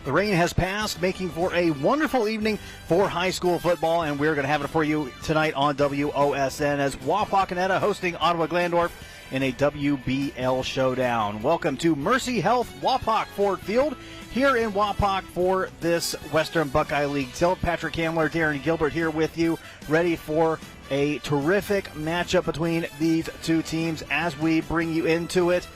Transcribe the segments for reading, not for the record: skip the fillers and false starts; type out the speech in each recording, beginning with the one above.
The rain has passed, making for a wonderful evening for high school football, and we're going to have it for you tonight on WOSN as Wapakoneta hosting Ottawa-Glandorf in a WBL showdown. Welcome to Mercy Health Wapak Ford Field here in Wapak for this Western Buckeye League tilt. Patrick Hamler, Darren Gilbert here with you, ready for a terrific matchup between these two teams as we bring you into it.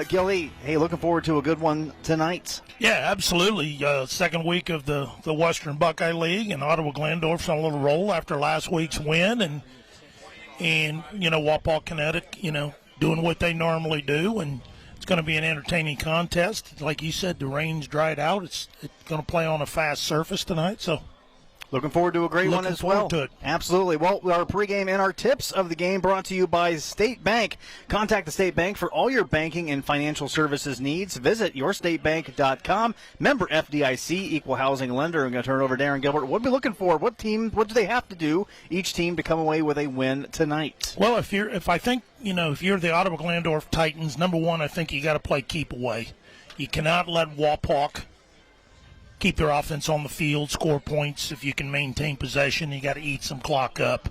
Gilly, hey, looking forward to a good one tonight. Yeah, absolutely. Second week of the Western Buckeye League, and Ottawa-Glandorf's on a little roll after last week's win, and Wapakoneta, doing what they normally do, and it's going to be an entertaining contest. Like you said, the rain's dried out. It's going to play on a fast surface tonight, so looking forward to a great one as well. To it. Absolutely. Well, our pregame and our tips of the game brought to you by State Bank. Contact the State Bank for all your banking and financial services needs. Visit yourstatebank.com. Member FDIC, equal housing lender. I'm going to turn it over to Darren Gilbert. What are we looking for? What do they have to do, each team, to come away with a win tonight? Well, if you're the Ottawa-Glandorf Titans, number one, I think you got to play keep away. You cannot let Wapak keep their offense on the field, score points. If you can maintain possession, you got to eat some clock up.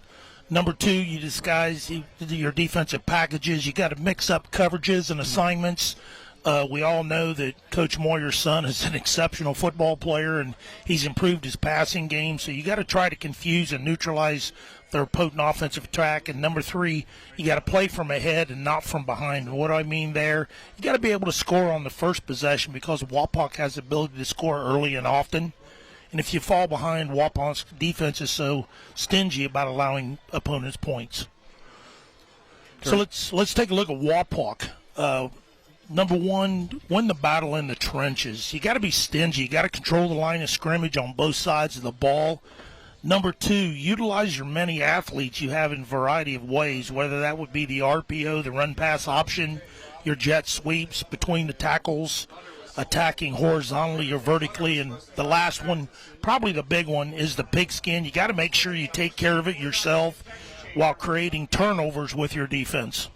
Number two, you disguise your defensive packages. You got to mix up coverages and assignments. We all know that Coach Moyer's son is an exceptional football player, and he's improved his passing game. So you got to try to confuse and neutralize their potent offensive attack. And number three, you got to play from ahead and not from behind. And what do I mean there? You got to be able to score on the first possession because Wapak has the ability to score early and often. And if you fall behind, Wapak's defense is so stingy about allowing opponents points. Sure. So let's take a look at Wapak. Number one, win the battle in the trenches. You got to be stingy. You got to control the line of scrimmage on both sides of the ball. Number two, utilize your many athletes you have in a variety of ways, whether that would be the RPO, the run-pass option, your jet sweeps between the tackles, attacking horizontally or vertically. And the last one, probably the big one, is the pigskin. You got to make sure you take care of it yourself while creating turnovers with your defense.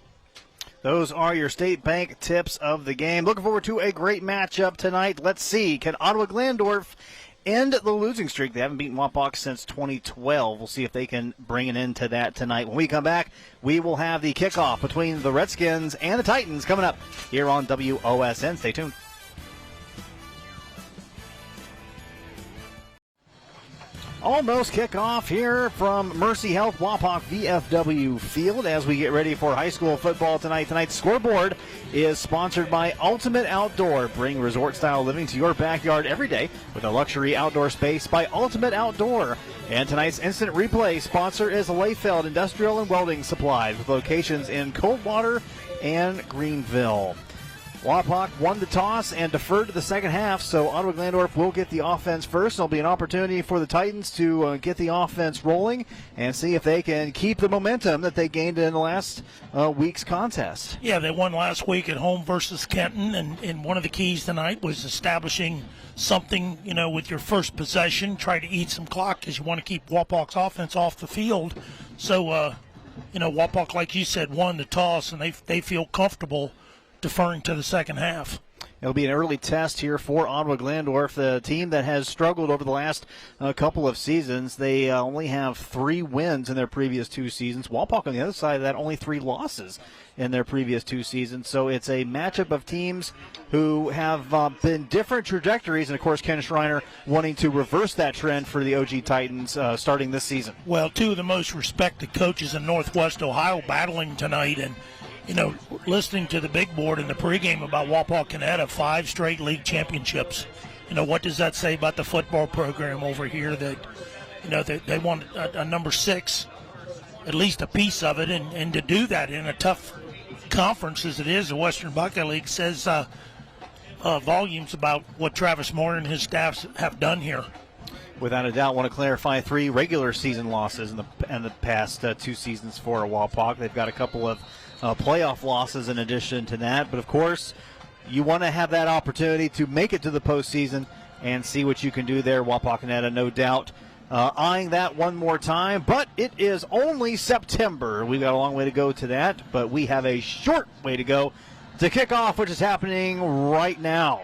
Those are your State Bank tips of the game. Looking forward to a great matchup tonight. Let's see. Can Ottawa-Glandorf end the losing streak? They haven't beaten Wapak since 2012. We'll see if they can bring an end to that tonight. When we come back, we will have the kickoff between the Redskins and the Titans coming up here on WOSN. Stay tuned. Almost kickoff here from Mercy Health Wapak VFW Field as we get ready for high school football tonight. Tonight's scoreboard is sponsored by Ultimate Outdoor. Bring resort-style living to your backyard every day with a luxury outdoor space by Ultimate Outdoor. And tonight's instant replay sponsor is Layfeld Industrial and Welding Supplies with locations in Coldwater and Greenville. Wapak won the toss and deferred to the second half, so Ottawa-Glandorf will get the offense first. There'll be an opportunity for the Titans to get the offense rolling and see if they can keep the momentum that they gained in the last week's contest. Yeah, they won last week at home versus Kenton, and one of the keys tonight was establishing something, with your first possession. Try to eat some clock because you want to keep Wapak's offense off the field. So, Wapak, like you said, won the toss, and they feel comfortable deferring to the second half. It'll be an early test here for Ottawa-Glandorf, the team that has struggled over the last couple of seasons. They only have 3 wins in their previous 2 seasons. Wapak on the other side of that, only 3 losses in their previous 2 seasons. So it's a matchup of teams who have been different trajectories, and of course Ken Schreiner wanting to reverse that trend for the OG Titans starting this season. Well, 2 of the most respected coaches in Northwest Ohio battling tonight, and listening to the big board in the pregame about Wapakoneta, 5 straight league championships. What does that say about the football program over here that, they want a number 6, at least a piece of it, and to do that in a tough conference as it is, the Western Buckeye League, says volumes about what Travis Moore and his staffs have done here. Without a doubt, want to clarify 3 regular season losses in the past 2 seasons for Wapak. They've got a couple of playoff losses in addition to that. But, of course, you want to have that opportunity to make it to the postseason and see what you can do there. Wapakoneta, no doubt, eyeing that one more time. But it is only September. We've got a long way to go to that, but we have a short way to go to kick off, which is happening right now.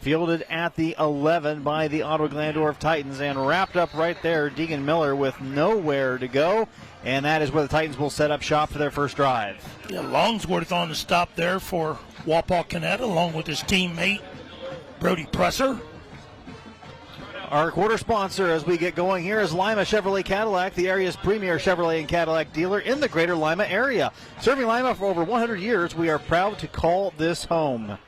fielded at the 11 by the Ottawa-Glandorf Titans, and wrapped up right there, Deegan Miller with nowhere to go, and that is where the Titans will set up shop for their first drive. Yeah, Longsworth on the stop there for Wapakoneta, along with his teammate, Brody Presser. Our quarter sponsor as we get going here is Lima Chevrolet Cadillac, the area's premier Chevrolet and Cadillac dealer in the greater Lima area. Serving Lima for over 100 years, we are proud to call this home.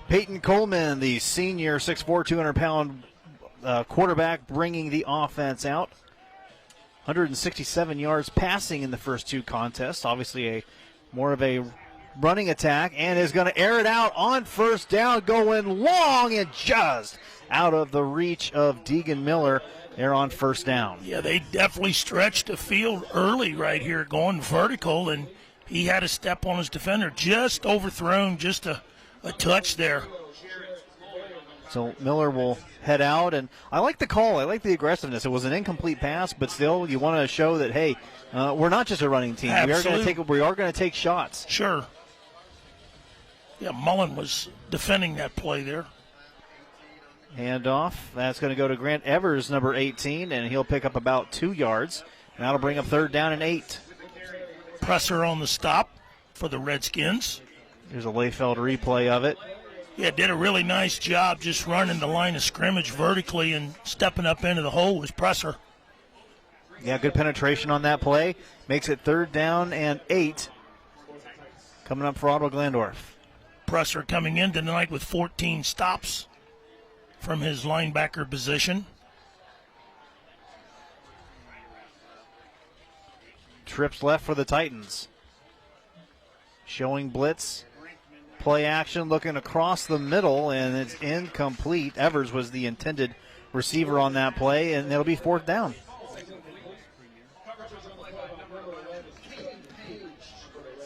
Peyton Coleman, the senior 6'4", 200-pound quarterback, bringing the offense out. 167 yards passing in the first two contests. Obviously more of a running attack, and is going to air it out on first down, going long and just out of the reach of Deegan Miller there on first down. Yeah, they definitely stretched the field early right here, going vertical, and he had a step on his defender, just overthrown, just a touch there. So Miller will head out, and I like the call. I like the aggressiveness. It was an incomplete pass, but still you want to show that, hey, we're not just a running team. Absolutely. We are going to take shots. Sure. Yeah, Mullen was defending that play there. Handoff. That's going to go to Grant Evers, number 18, and he'll pick up about 2 yards. And that'll bring up third down and 8. Presser on the stop for the Redskins. Here's a Layfeld replay of it. Yeah, did a really nice job just running the line of scrimmage vertically and stepping up into the hole was Presser. Yeah, good penetration on that play. Makes it third down and 8. Coming up for Ottawa-Glandorf. Presser coming in tonight with 14 stops from his linebacker position. Trips left for the Titans. Showing blitz. Play action, looking across the middle, and it's incomplete. Evers was the intended receiver on that play, and it'll be fourth down.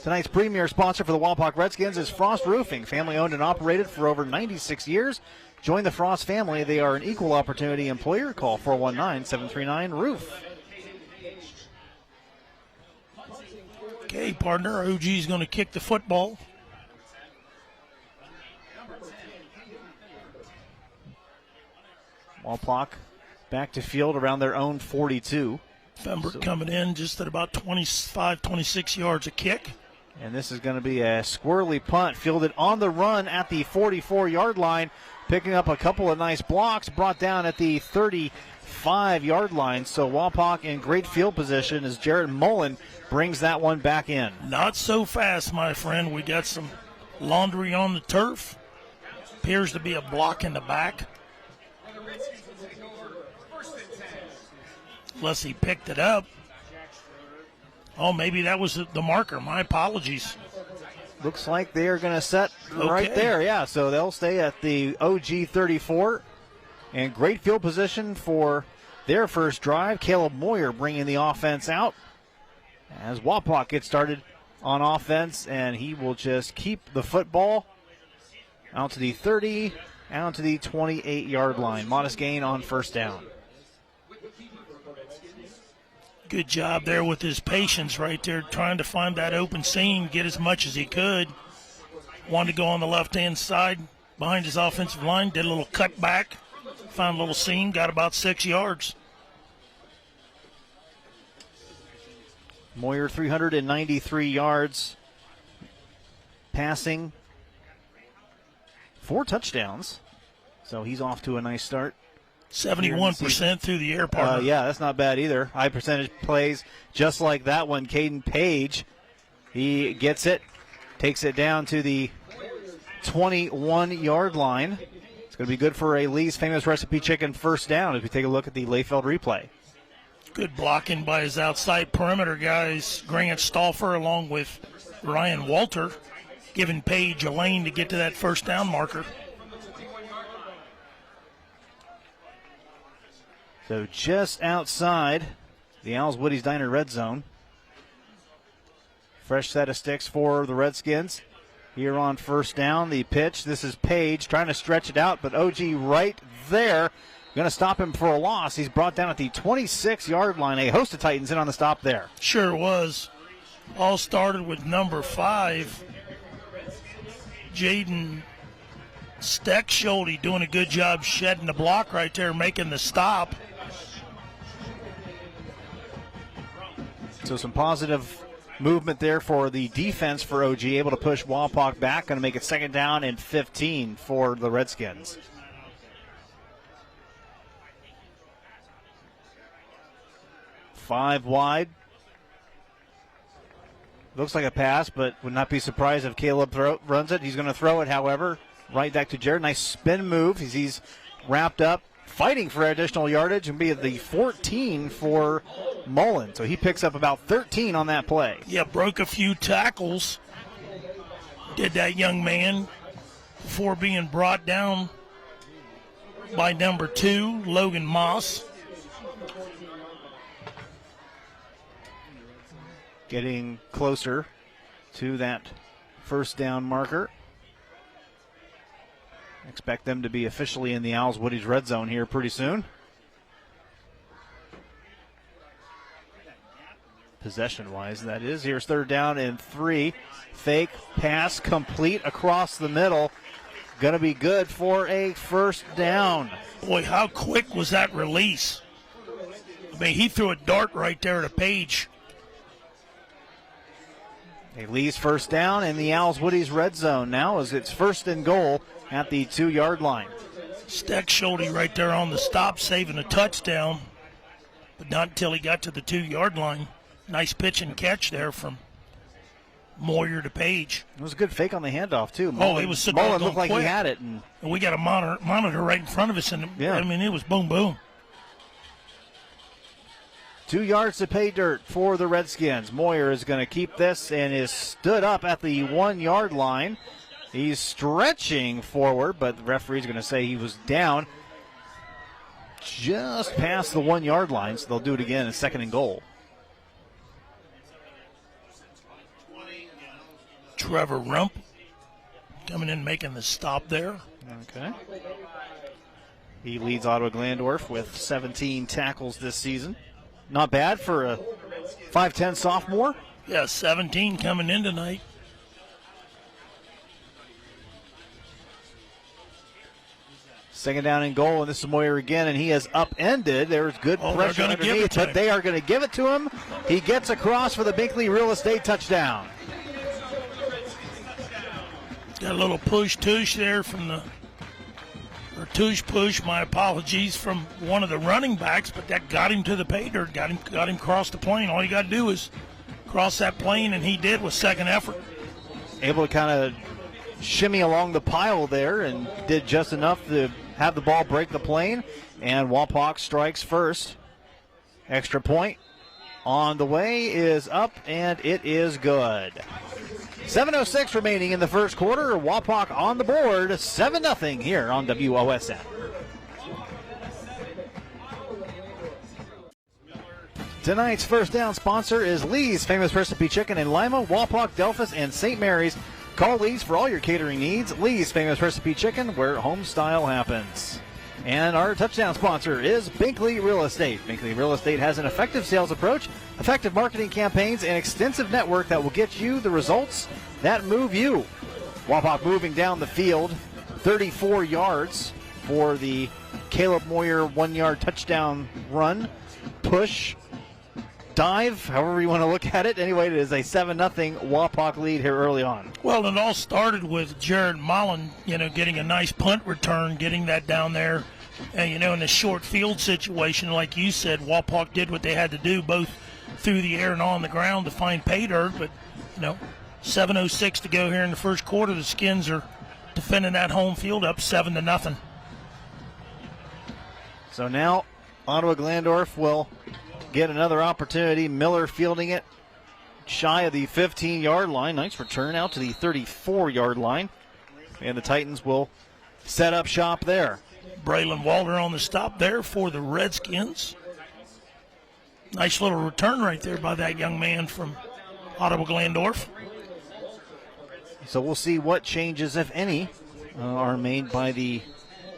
Tonight's premier sponsor for the Wapak Redskins is Frost Roofing, family owned and operated for over 96 years. Join the Frost family. They are an equal opportunity employer. Call 419-739-ROOF. Okay, partner, OG's going to kick the football. Wapak back to field around their own 42. Fember coming in just at about 25, 26 yards a kick. And this is going to be a squirrely punt fielded on the run at the 44-yard line, picking up a couple of nice blocks, brought down at the 35-yard line. So Wapak in great field position as Jarrett Mullen brings that one back in. Not so fast, my friend. We got some laundry on the turf. Appears to be a block in the back. Unless he picked it up. Oh, maybe that was the marker. My apologies. Looks like they are going to set right there. Yeah, so they'll stay at the OG 34. And great field position for their first drive. Caleb Moyer bringing the offense out as Wapak gets started on offense, and he will just keep the football out to the 30, out to the 28-yard line. Modest gain on first down. Good job there with his patience right there, trying to find that open seam, get as much as he could. Wanted to go on the left-hand side behind his offensive line, did a little cut back, found a little seam, got about 6 yards. Moyer 393 yards passing, 4 touchdowns. So he's off to a nice start. 71% through the air, partner. Yeah, that's not bad either. High percentage plays just like that one. Caden Page, he gets it, takes it down to the 21-yard line. It's going to be good for a Lee's Famous Recipe Chicken first down as we take a look at the Layfeld replay. Good blocking by his outside perimeter guys, Grant Stauffer along with Ryan Walter, giving Page a lane to get to that first down marker. So just outside the Owls Woody's Diner red zone. Fresh set of sticks for the Redskins. Here on first down, the pitch. This is Page trying to stretch it out, but OG right there. Going to stop him for a loss. He's brought down at the 26-yard line. A host of Titans in on the stop there. Sure was. All started with number 5, Jaden Steck Schulte doing a good job shedding the block right there, making the stop. So some positive movement there for the defense for OG, able to push Wapak back. Going to make it 2nd down and 15 for the Redskins. Five wide. Looks like a pass, but would not be surprised if Caleb runs it. He's going to throw it, however, right back to Jared. Nice spin move. He's wrapped up, fighting for additional yardage, and be at the 14 for Mullen. So he picks up about 13 on that play. Yeah, broke a few tackles. Did that young man before being brought down by number 2, Logan Moss. Getting closer to that 1st down marker. Expect them to be officially in the Owls Woody's red zone here pretty soon. Possession-wise, that is. Here's 3rd down and 3. Fake pass complete across the middle. Going to be good for a 1st down. Boy, how quick was that release? I mean, he threw a dart right there to Page. Lee's 1st down in the Owls Woody's red zone now as it's 1st and goal at the 2-yard line. Steck Schulte right there on the stop, saving a touchdown, but not until he got to the 2-yard line. Nice pitch and catch there from Moyer to Page. It was a good fake on the handoff, too. Mullen, it was so Mullen looked like quick. he had it. And we got a monitor right in front of us, and yeah. I mean, it was boom, boom. 2 yards to pay dirt for the Redskins. Moyer is going to keep this and is stood up at the 1-yard line. He's stretching forward, but the referee's going to say he was down just past the 1-yard line, so they'll do it again in 2nd and goal. Trevor Rump coming in, making the stop there. Okay. He leads Ottawa-Glandorf with 17 tackles this season. Not bad for a 5'10 sophomore. Yeah, 17 coming in tonight. Second down and goal, and this is Moyer again, and he has upended. There's good pressure underneath, but they are going to give it to him. He gets across for the Binkley Real Estate touchdown. Got a little push-tush there from the, or tush-push, my apologies, from one of the running backs, but that got him to the pay dirt, got him across the plane. All you got to do is cross that plane, and he did with 2nd effort. Able to kind of shimmy along the pile there and did just enough to have the ball break the plane, and Wapak strikes first. Extra point on the way is up, and it is good. 7:06 remaining in the 1st quarter. Wapak on the board, 7-0 here on WOSN. Tonight's 1st down sponsor is Lee's Famous Recipe Chicken in Lima, Wapak, Delphus, and St. Mary's. Call Lee's for all your catering needs. Lee's Famous Recipe Chicken, where home style happens. And our touchdown sponsor is Binkley Real Estate. Binkley Real Estate has an effective sales approach, effective marketing campaigns, and extensive network that will get you the results that move you. Wapak moving down the field, 34 yards for the Caleb Moyer 1-yard touchdown run, push, dive, however you want to look at it. Anyway, it is a 7-0 Wapak lead here early on. Well, it all started with Jared Mullen, getting a nice punt return, getting that down there. And, in a short field situation, like you said, Wapak did what they had to do, both through the air and on the ground to find pay dirt. But, 7:06 to go here in the 1st quarter. The Skins are defending that home field up 7-0. So now Ottawa-Glandorf will get another opportunity. Miller fielding it shy of the 15-yard line. Nice return out to the 34-yard line. And the Titans will set up shop there. Braylon Walter on the stop there for the Redskins. Nice little return right there by that young man from Ottawa-Glandorf. So we'll see what changes, if any, are made by the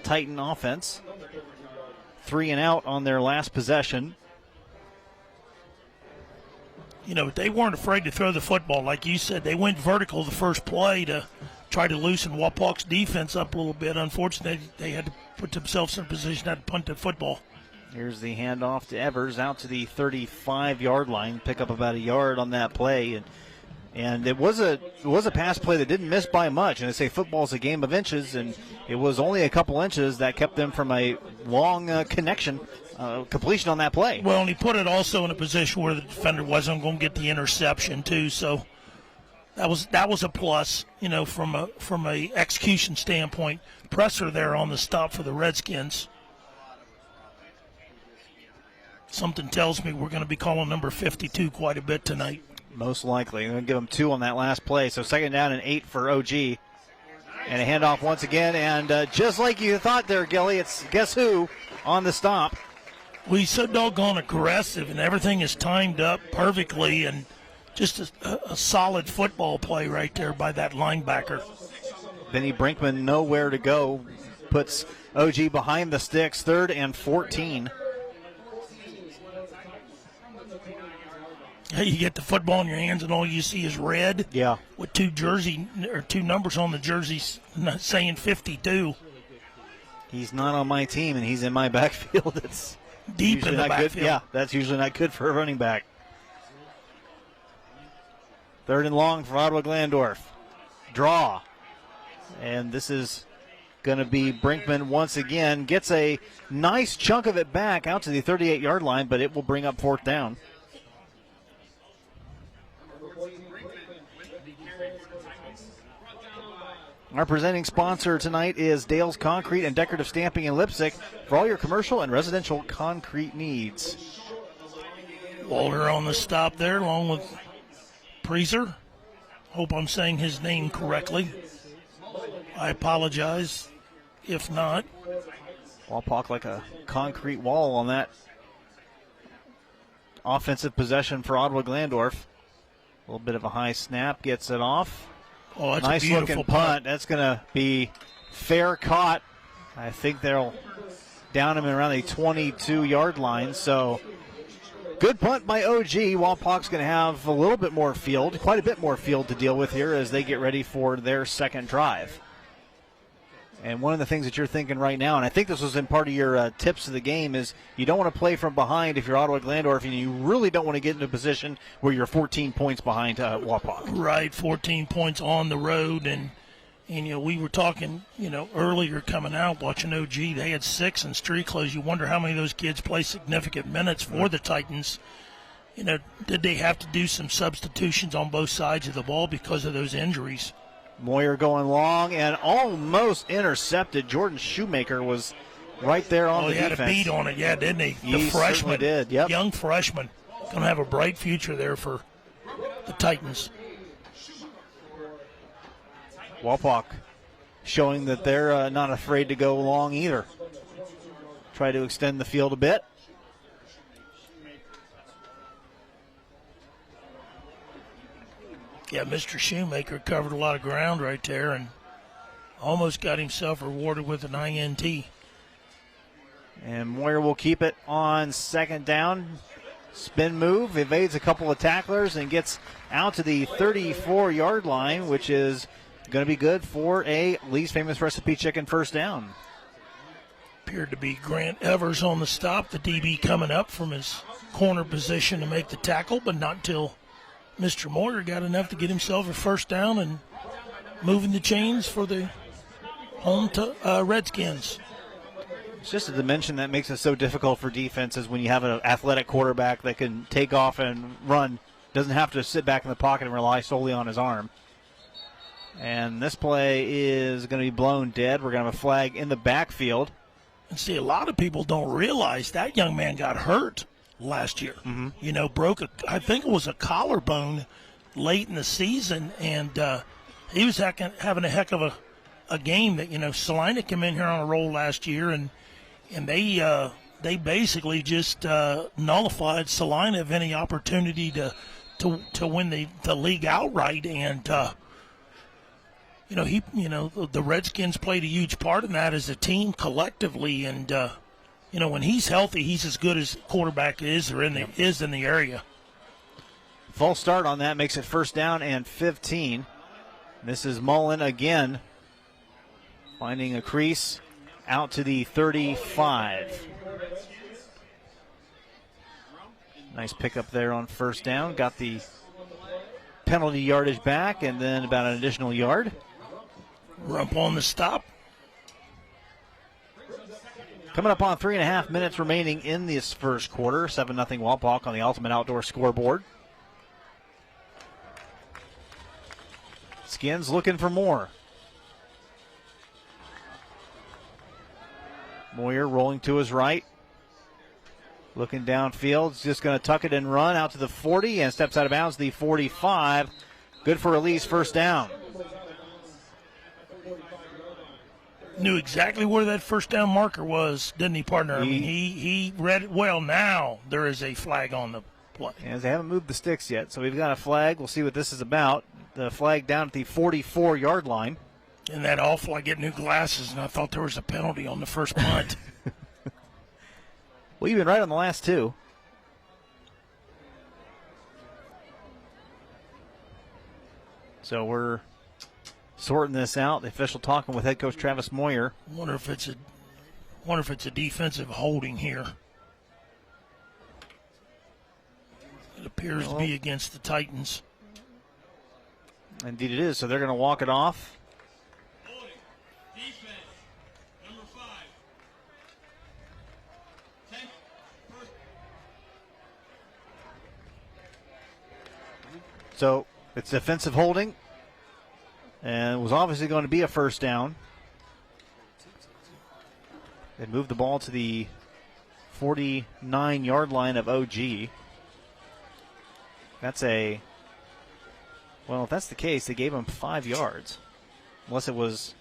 Titan offense. 3 and out on their last possession. They weren't afraid to throw the football. Like you said, they went vertical the first play to try to loosen Wapak's defense up a little bit. Unfortunately, they had to put themselves in a position to punt the football. Here's the handoff to Evers out to the 35-yard line. Pick up about a yard on that play. And it was a pass play that didn't miss by much. And I say football's a game of inches, and it was only a couple inches that kept them from a long completion on that play. Well, and he put it also in a position where the defender wasn't going to get the interception too. So that was a plus, from a execution standpoint. Pressure there on the stop for the Redskins. Something tells me we're going to be calling number 52 quite a bit tonight. Most likely. I'm going to give them 2 on that last play. So 2nd down and 8 for OG. And a handoff once again. And just like you thought there, Gilly, it's guess who on the stop. Well, he's so doggone aggressive, and everything is timed up perfectly, and just a solid football play right there by that linebacker. Benny Brinkman nowhere to go. Puts OG behind the sticks. 3rd and 14. You get the football in your hands, and all you see is red. Yeah. With 2 numbers on the jerseys saying 52. He's not on my team, and he's in my backfield. It's deep in the backfield. Good. Yeah, that's usually not good for a running back. 3rd and long for Ottawa-Glandorf. Draw. And this is going to be Brinkman once again. Gets a nice chunk of it back out to the 38-yard line, but it will bring up 4th down. Our presenting sponsor tonight is Dale's Concrete and Decorative Stamping in Leipzig for all your commercial and residential concrete needs. Walter on the stop there along with Preezer. Hope I'm saying his name correctly. I apologize if not. Wapak like a concrete wall on that offensive possession for Ottawa-Glandorf. A little bit of a high snap, gets it off. Oh, that's nice a beautiful looking punt. That's going to be fair caught. I think they'll down him around the 22-yard line. So good punt by OG. Wapak's going to have a little bit more field, quite a bit more field to deal with here as they get ready for their second drive. And one of the things that you're thinking right now, and I think this was in part of your tips of the game, is you don't want to play from behind if you're Ottawa-Glandorf, and you really don't want to get into a position where you're 14 points behind Wapak. Right, 14 points on the road, and we were talking, earlier coming out, watching OG, they had 6 in street close. You wonder how many of those kids play significant minutes for the Titans. Did they have to do some substitutions on both sides of the ball because of those injuries? Moyer going long and almost intercepted. Jordan Shoemaker was right there on the defense. He had a beat on it, didn't he? He freshman did, yep. Young freshman. Going to have a bright future there for the Titans. Wapak showing that they're not afraid to go long either. Try to extend the field a bit. Yeah, Mr. Shoemaker covered a lot of ground right there and almost got himself rewarded with an INT. And Moyer will keep it on 2nd down. Spin move, evades a couple of tacklers and gets out to the 34-yard line, which is going to be good for a Lee's Famous Recipe Chicken 1st down. Appeared to be Grant Evers on the stop, the DB coming up from his corner position to make the tackle, but not until Mr. Moyer got enough to get himself a 1st down and moving the chains for the home Redskins. It's just a dimension that makes it so difficult for defenses when you have an athletic quarterback that can take off and run. Doesn't have to sit back in the pocket and rely solely on his arm. And this play is going to be blown dead. We're going to have a flag in the backfield. And see, a lot of people don't realize that young man got hurt last year. Mm-hmm. Broke I think it was a collarbone late in the season, and he was having a heck of a game. That Salina came in here on a roll last year, and they basically just nullified Salina of any opportunity to win the league outright, and the Redskins played a huge part in that as a team collectively, and when he's healthy, he's as good as quarterback is in the area. False start on that makes it 1st down and 15. This is Mullen again, finding a crease out to the 35. Nice pickup there on first down. Got the penalty yardage back and then about an additional yard. Rump on the stop. Coming up on 3.5 minutes remaining in this first quarter. 7-0 Wapak on the Ultimate Outdoor scoreboard. Skins looking for more. Moyer rolling to his right. Looking downfield. He's just going to tuck it and run out to the 40 and steps out of bounds the 45. Good for release, first down. Knew exactly where that first down marker was, didn't he, partner? He read it well. Now there is a flag on the play. As they haven't moved the sticks yet, so we've got a flag. We'll see what this is about. The flag down at the 44-yard line. And that awful, I get new glasses, and I thought there was a penalty on the first punt. Well, you've been right on the last two. So we're sorting this out. The official talking with head coach Travis Moyer. Wonder if it's a defensive holding here. It appears to be against the Titans. Indeed it is. So they're going to walk it off. So it's defensive holding, and it was obviously going to be a first down. They moved the ball to the 49-yard line of OG. If that's the case, they gave him 5 yards, unless it was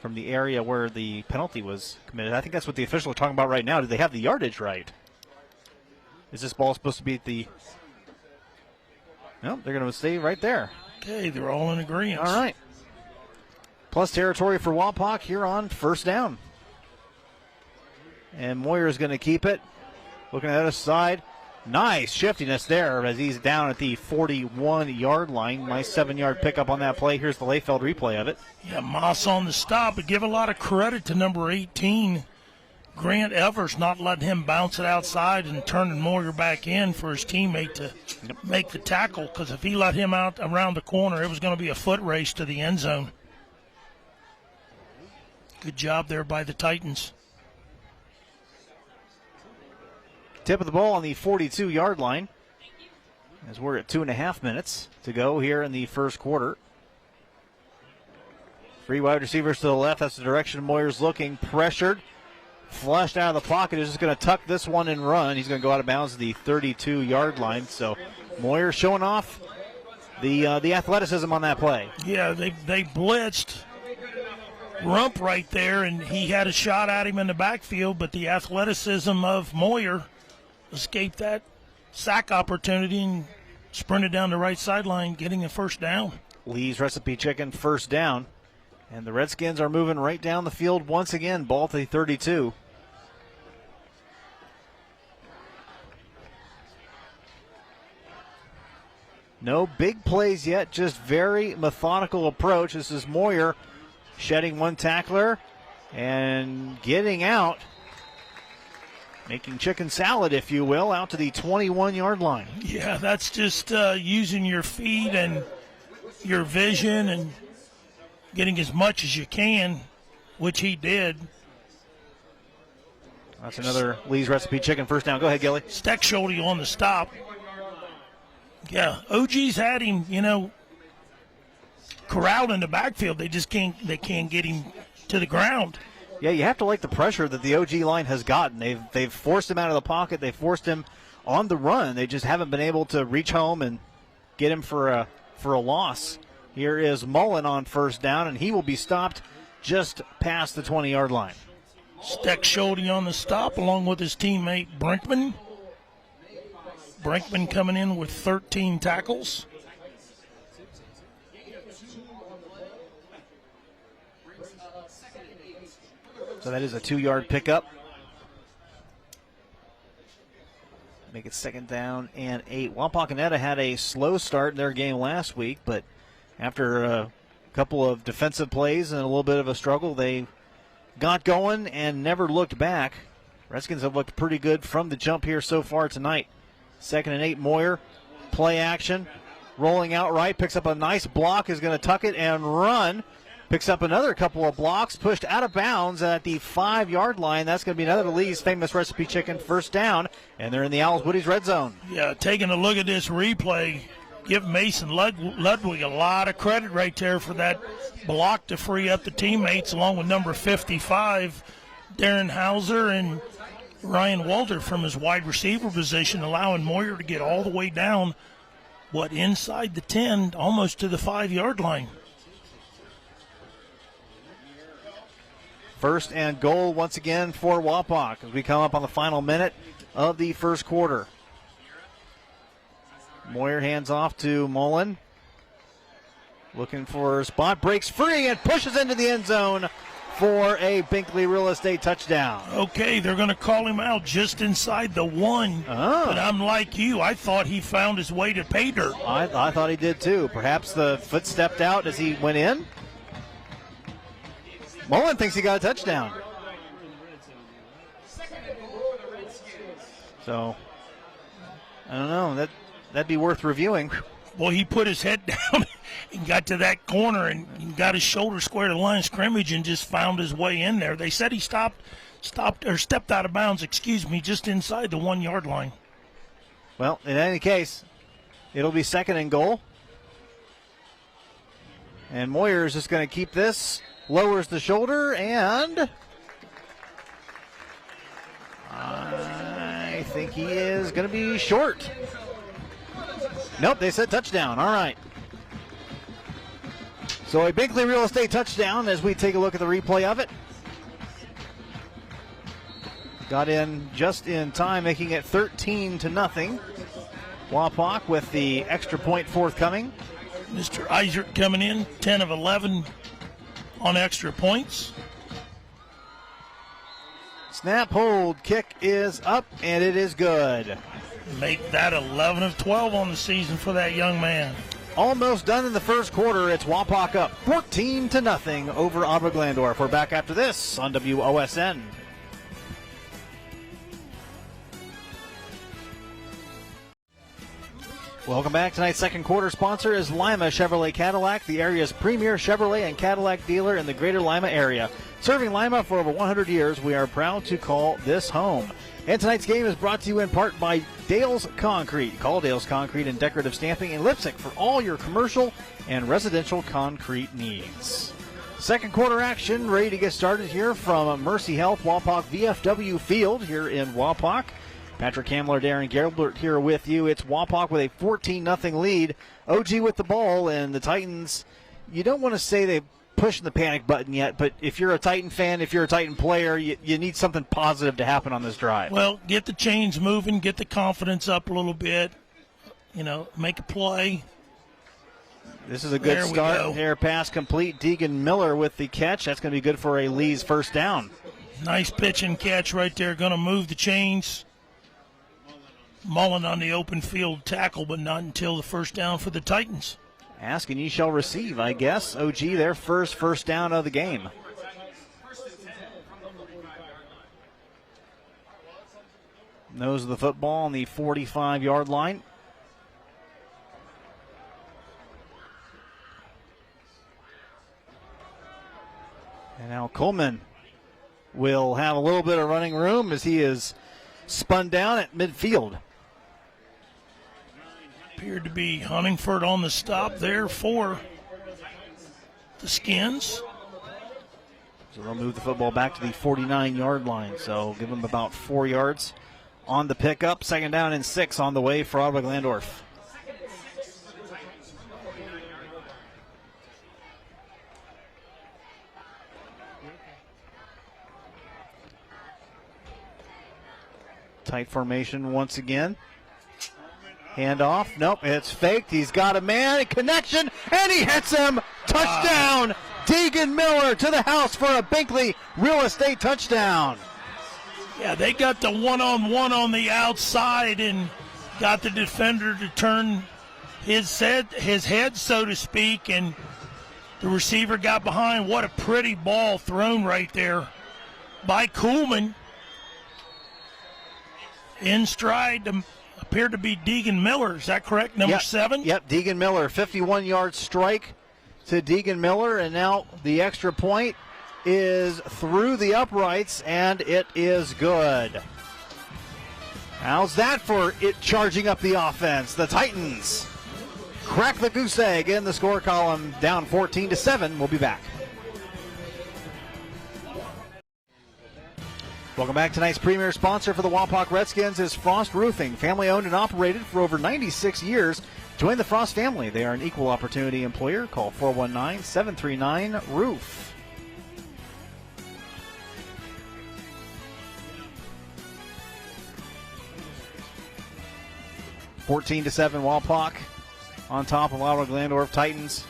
from the area where the penalty was committed. I think that's what the officials are talking about right now. Do they have the yardage right? Is this ball supposed to be at the... No, they're going to stay right there. Okay, they're all in agreement. All right. Plus territory for Wapak here on first down. And Moyer is going to keep it. Looking at the other side. Nice shiftiness there as he's down at the 41-yard line. Nice 7-yard pickup on that play. Here's the Layfeld replay of it. Yeah, Moss on the stop, but give a lot of credit to number 18, Grant Evers, not letting him bounce it outside and turning Moyer back in for his teammate to make the tackle, because if he let him out around the corner, it was going to be a foot race to the end zone. Good job there by the Titans. Tip of the ball on the 42-yard line as we're at 2.5 minutes to go here in the first quarter. 3 wide receivers to the left. That's the direction Moyer's looking. Pressured. Flushed out of the pocket. Is just going to tuck this one and run. He's going to go out of bounds at the 32-yard line. So Moyer showing off the athleticism on that play. Yeah, they blitzed Rump right there, and he had a shot at him in the backfield, but the athleticism of Moyer escaped that sack opportunity and sprinted down the right sideline, getting a first down. Lee's Recipe Chicken, first down. And the Redskins are moving right down the field once again. Ball to the 32. No big plays yet, just very methodical approach. This is Moyer shedding one tackler and getting out. Making chicken salad, if you will, out to the 21-yard line. Yeah, that's just using your feet and your vision and getting as much as you can, which he did. That's another Lee's Recipe Chicken first down. Go ahead, Gilly. Steckschulte on the stop. Yeah, OG's had him, corralled in the backfield. They just can't get him to the ground. Yeah, you have to like the pressure that the OG line has gotten. They've forced him out of the pocket. They've forced him on the run. They just haven't been able to reach home and get him for a loss. Here is Mullen on first down, and he will be stopped just past the 20-yard line. Steckschulte on the stop along with his teammate Brinkman. Brinkman coming in with 13 tackles. So that is a 2-yard pickup. Make it second down and 8. Wapakoneta had a slow start in their game last week, but After a couple of defensive plays and a little bit of a struggle, they got going and never looked back. Redskins have looked pretty good from the jump here so far tonight. 2nd and 8, Moyer, play action, rolling out right, picks up a nice block, is going to tuck it and run. Picks up another couple of blocks, pushed out of bounds at the 5-yard line. That's going to be another Lee's Famous Recipe Chicken first down, and they're in the Owls Woody's red zone. Yeah, taking a look at this replay, give Mason Ludwig a lot of credit right there for that block to free up the teammates, along with number 55, Darren Hauser, and Ryan Walter from his wide receiver position, allowing Moyer to get all the way down, inside the 10, almost to the 5-yard line. 1st and goal once again for Wapak as we come up on the final minute of the first quarter. Moyer hands off to Mullen. Looking for a spot, breaks free and pushes into the end zone for a Binkley Real Estate touchdown. Okay, they're going to call him out just inside the 1. But I'm like you. I thought he found his way to pay dirt. I thought he did too. Perhaps the foot stepped out as he went in. Mullen thinks he got a touchdown. So, I don't know. That'd be worth reviewing. Well, he put his head down and got to that corner and got his shoulder square to the line of scrimmage and just found his way in there. They said he stepped out of bounds, just inside the 1-yard line. Well, in any case, it'll be 2nd and goal. And Moyer is just going to keep this. Lowers the shoulder, and I think he is going to be short. Nope, they said touchdown. All right. So a Binkley Real Estate touchdown as we take a look at the replay of it. Got in just in time, making it 13-0. Wapak with the extra point forthcoming. Mr. Eisert coming in, 10 of 11 on extra points. Snap, hold, kick is up, and it is good. Make that 11 of 12 on the season for that young man. Almost done in the first quarter. It's Wapak up 14-0 over Ottawa-Glandorf. We're back after this on WOSN. Welcome back. Tonight's second quarter sponsor is Lima Chevrolet Cadillac, the area's premier Chevrolet and Cadillac dealer in the greater Lima area. Serving Lima for over 100 years, we are proud to call this home. And tonight's game is brought to you in part by Dale's Concrete. Call Dale's Concrete and Decorative Stamping in Lipsick for all your commercial and residential concrete needs. Second quarter action ready to get started here from Mercy Health Wapak VFW Field here in Wapak. Patrick Hamler, Darren Gilbert here with you. It's Wapak with a 14-0 lead. OG with the ball, and the Titans, you don't want to say they've pushed the panic button yet, but if you're a Titan fan, if you're a Titan player, you need something positive to happen on this drive. Well, get the chains moving, get the confidence up a little bit, make a play. This is a good start. Air pass complete. Deegan Miller with the catch. That's going to be good for a Lee's first down. Nice pitch and catch right there. Going to move the chains. Mullen on the open field tackle, but not until the first down for the Titans. Ask and ye shall receive, I guess. OG, their first down of the game. Nose of the football on the 45-yard line. And now Coleman will have a little bit of running room as he is spun down at midfield. Appeared to be Huntingford on the stop there for the Skins. So they'll move the football back to the 49-yard line. So give them about 4 yards on the pickup. 2nd down and 6 on the way for Ottawa-Glandorf. Tight formation once again. Handoff. Nope, it's faked. He's got a man. Connection, and he hits him. Touchdown. Deegan Miller to the house for a Binkley Real Estate touchdown. Yeah, they got the one-on-one on the outside and got the defender to turn his head, so to speak, and the receiver got behind. What a pretty ball thrown right there by Kuhlman. In stride, appeared to be Deegan Miller. Is that correct? Number 7? Yep, Deegan Miller. 51-yard strike to Deegan Miller, and now the extra point is through the uprights, and it is good. How's that for it charging up the offense? The Titans crack the goose egg in the score column, down 14-7. We'll be back. Welcome back. Tonight's premier sponsor for the Wapak Redskins is Frost Roofing, family owned and operated for over 96 years. Join the Frost family. They are an equal opportunity employer. Call 419-739-ROOF. 14-7 Wapak on top of Ottawa-Glandorf. Titans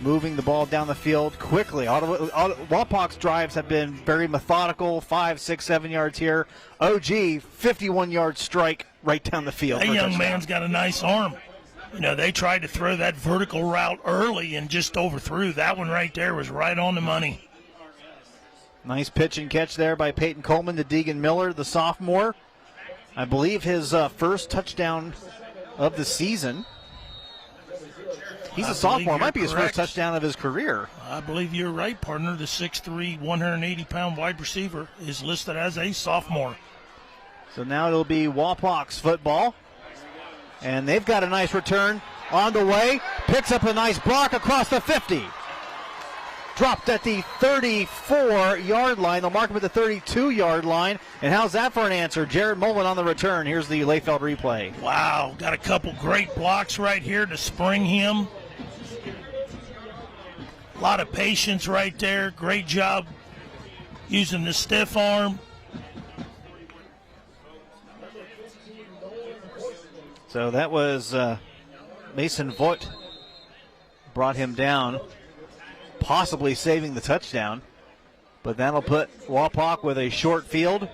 moving the ball down the field quickly. Wapak's drives have been very methodical, 5, 6, 7 yards here. OG, 51-yard strike right down the field. That young man's got a nice arm. You know, they tried to throw that vertical route early and just overthrew. That one right there was right on the money. Nice pitch and catch there by Peyton Coleman to Deegan Miller, the sophomore. I believe his first touchdown of the season. He's a sophomore. Might be his first touchdown of his career. I believe you're right, partner. The 6'3", 180-pound wide receiver is listed as a sophomore. So now it'll be Wapak's football. And they've got a nice return on the way. Picks up a nice block across the 50. Dropped at the 34-yard line. They'll mark him at the 32-yard line. And how's that for an answer? Jared Mullen on the return. Here's the Layfeld replay. Wow, got a couple great blocks right here to spring him. A lot of patience right there. Great job using the stiff arm. So that was Mason Voigt brought him down, possibly saving the touchdown. But that'll put Wapak with a short field,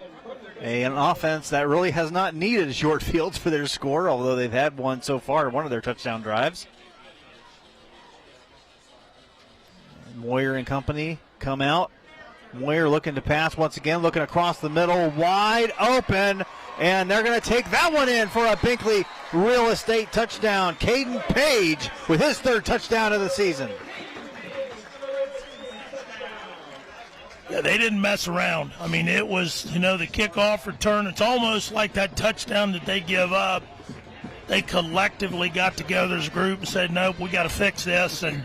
an offense that really has not needed short fields for their score, although they've had one so far, one of their touchdown drives. Moyer and company come out. Moyer looking to pass once again, looking across the middle, wide open, and they're going to take that one in for a Binkley Real Estate touchdown. Caden Page with his third touchdown of the season. Yeah, they didn't mess around. I mean, it was, the kickoff return. It's almost like that touchdown that they give up. They collectively got together as a group and said, nope, we got to fix this, and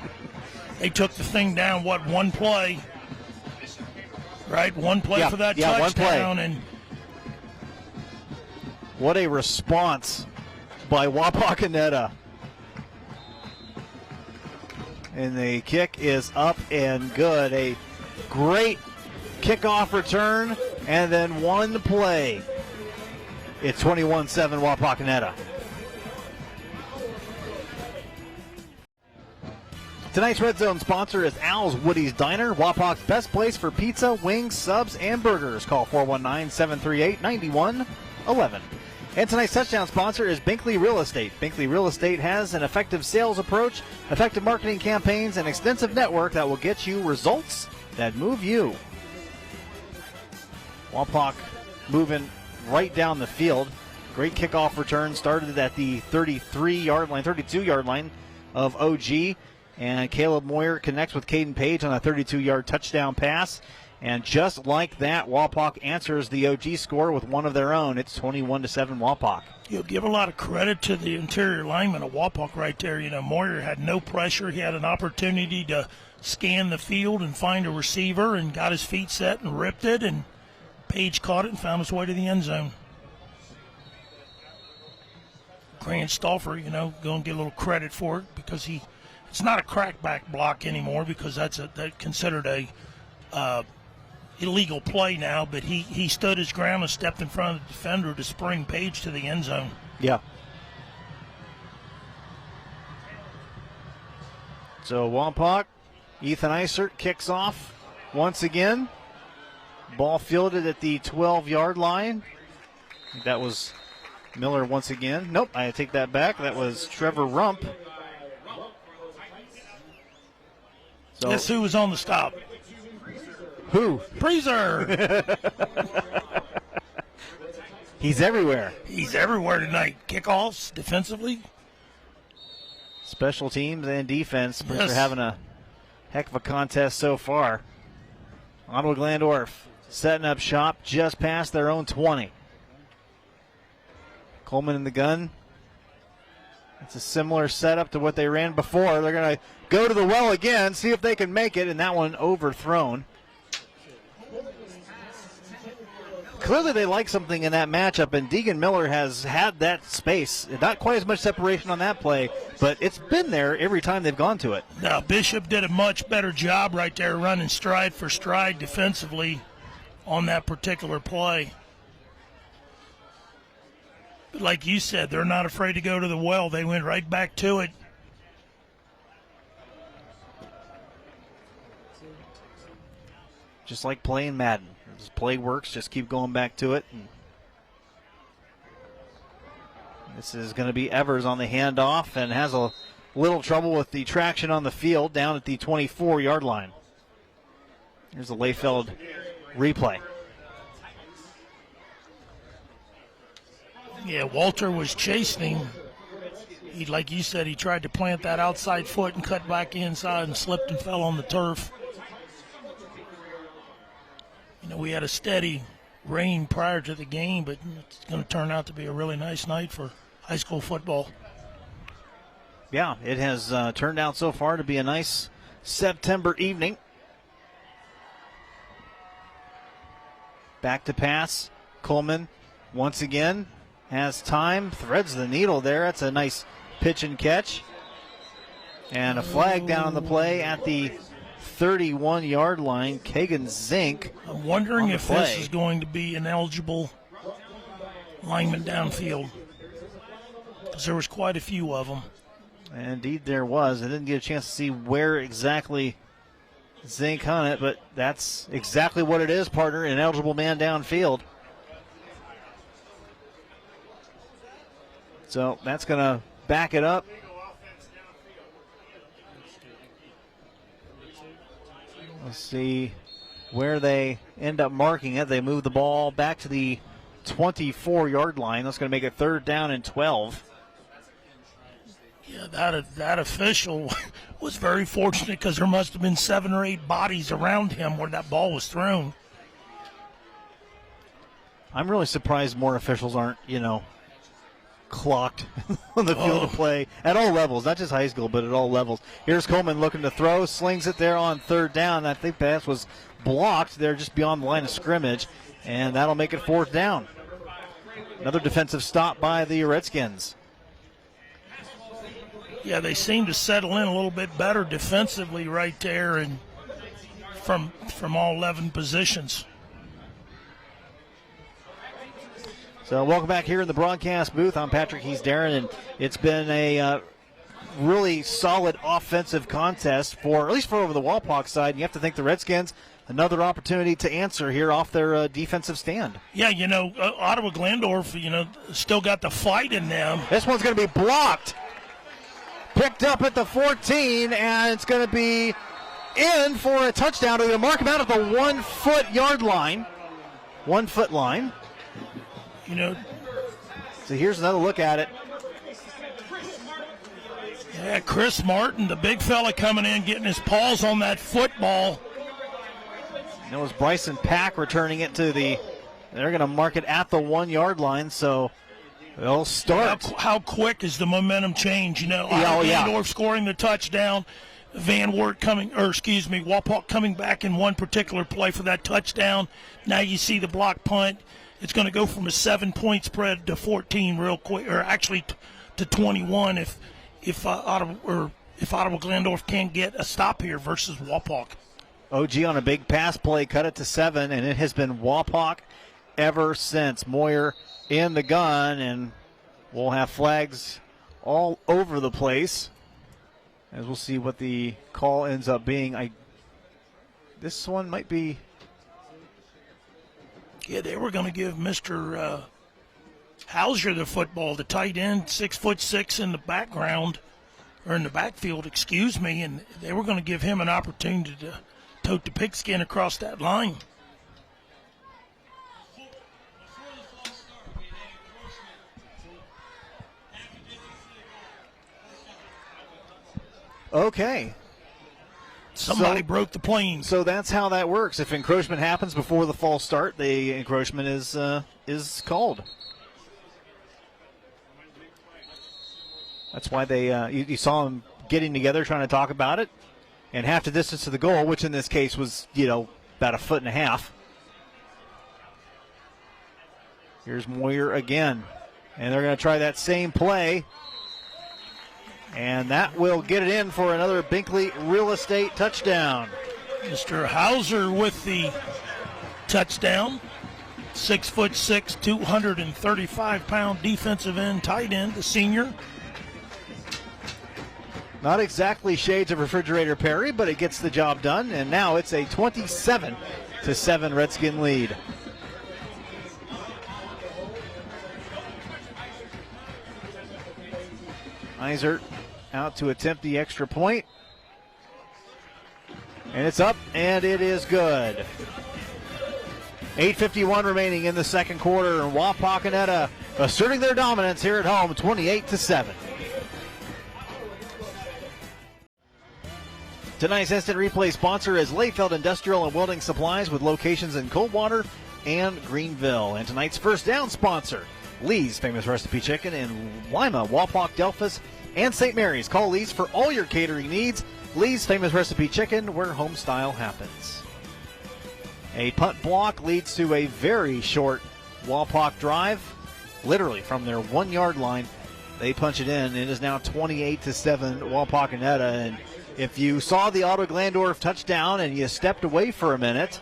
they took the thing down, one play? Right, one play for that touchdown. And what a response by Wapakoneta. And the kick is up and good. A great kickoff return, and then one play. It's 21-7 Wapakoneta. Tonight's Red Zone sponsor is Al's Woody's Diner, Wapak's best place for pizza, wings, subs, and burgers. Call 419-738-9111. And tonight's touchdown sponsor is Binkley Real Estate. Binkley Real Estate has an effective sales approach, effective marketing campaigns, and extensive network that will get you results that move you. Wapak moving right down the field. Great kickoff return, started at the 32-yard line of OG. And Caleb Moyer connects with Caden Page on a 32-yard touchdown pass. And just like that, Wapak answers the OG score with one of their own. It's 21-7 Wapak. You'll give a lot of credit to the interior lineman of Wapak right there. Moyer had no pressure. He had an opportunity to scan the field and find a receiver and got his feet set and ripped it. And Page caught it and found his way to the end zone. Grant Stauffer, going to get a little credit for it because it's not a crackback block anymore because that's considered a illegal play now, but he stood his ground and stepped in front of the defender to spring Page to the end zone. Yeah. So Wapak, Ethan Eisert kicks off once again. Ball fielded at the 12-yard line. That was Miller once again. Nope, I take that back. That was Trevor Rump So, guess who was on the stop? who? Freezer. He's everywhere. He's everywhere tonight. Kickoffs, defensively. Special teams and defense. Yes. They're having a heck of a contest so far. Ottawa-Glandorf setting up shop just past their own 20. Coleman in the gun. It's a similar setup to what they ran before. They're going to go to the well again, see if they can make it, and that one overthrown. Clearly they like something in that matchup, and Deegan Miller has had that space. Not quite as much separation on that play, but it's been there every time they've gone to it. Now, Bishop did a much better job right there running stride for stride defensively on that particular play. But like you said, they're not afraid to go to the well. They went right back to it. Just like playing Madden. This play works, just keep going back to it. And this is going to be Evers on the handoff and has a little trouble with the traction on the field down at the 24-yard line. Here's a Layfeld replay. Yeah, Walter was chasing him. Like you said, he tried to plant that outside foot and cut back inside and slipped and fell on the turf. You know, we had a steady rain prior to the game, but it's going to turn out to be a really nice night for high school football. Yeah, it has turned out so far to be a nice September evening. Back to pass. Coleman once again has time, threads the needle there. That's a nice pitch and catch. And a flag down on the play at the 31-yard line. Kagan Zink. I'm wondering if this is going to be an eligible lineman downfield, because there was quite a few of them. Indeed there was. I didn't get a chance to see where exactly Zink on it, but that's exactly what it is, partner, an eligible man downfield. So that's going to back it up. Let's see where they end up marking it. They move the ball back to the 24-yard line. That's going to make it 3rd down and 12. Yeah, that official was very fortunate, because there must have been 7 or 8 bodies around him where that ball was thrown. I'm really surprised more officials aren't, clocked on the field of play at all levels, not just high school, but at all levels. Here's Coleman looking to throw, slings it there on 3rd down. I think that was blocked there just beyond the line of scrimmage, and that'll make it 4th down. Another defensive stop by the Redskins. Yeah, they seem to settle in a little bit better defensively right there, and from all 11 positions. So welcome back here in the broadcast booth. I'm Patrick, he's Darren, and it's been a really solid offensive contest at least for over the Wapak side. You have to think the Redskins, another opportunity to answer here off their defensive stand. Yeah, Ottawa-Glandorf, still got the fight in them. This one's going to be blocked. Picked up at the 14, and it's going to be in for a touchdown. They're going to mark him out at the 1-foot line. 1-foot line. So here's another look at it. Yeah, Chris Martin, the big fella coming in, getting his paws on that football. It was Bryson Pack returning it to they're going to mark it at the 1-yard line, so they'll start. How quick is the momentum change? Glandorf scoring the touchdown. Wapak coming back in one particular play for that touchdown. Now you see the block punt. It's going to go from a 7-point spread to 14 real quick, or actually to 21 if Ottawa-Glandorf can't get a stop here versus Wapak. OG on a big pass play, cut it to 7, and it has been Wapak ever since. Moyer in the gun, and we'll have flags all over the place as we'll see what the call ends up being. This one might be. Yeah, they were going to give Mr. Hauser the football, the tight end, 6'6" in the background. or in the backfield, excuse me, and they were going to give him an opportunity to tote the pigskin across that line. Okay. Somebody broke the plane. So that's how that works. If encroachment happens before the false start, the encroachment is called. That's why they you saw them getting together trying to talk about it, and half the distance to the goal, which in this case was about 1.5 feet. Here's Moyer again, and they're going to try that same play. And that will get it in for another Binkley Real Estate touchdown. Mr. Hauser with the touchdown. 6'6", 235-pound defensive end, tight end, the senior. Not exactly shades of Refrigerator Perry, but it gets the job done. And now it's a 27-7 Redskin lead. Isert out to attempt the extra point. And it's up, and it is good. 8:51 remaining in the second quarter, and Wapakoneta asserting their dominance here at home, 28-7. Tonight's instant replay sponsor is Layfeld Industrial and Welding Supplies with locations in Coldwater and Greenville. And tonight's first down sponsor, Lee's Famous Recipe Chicken in Lima, Wapak, Delphus, and St. Mary's. Call Lee's for all your catering needs. Lee's Famous Recipe Chicken, where home style happens. A punt block leads to a very short Wapak drive, literally from their 1 yard line. They punch it in. It is now 28-7 Wapakoneta. And if you saw the Ottawa-Glandorf touchdown and you stepped away for a minute,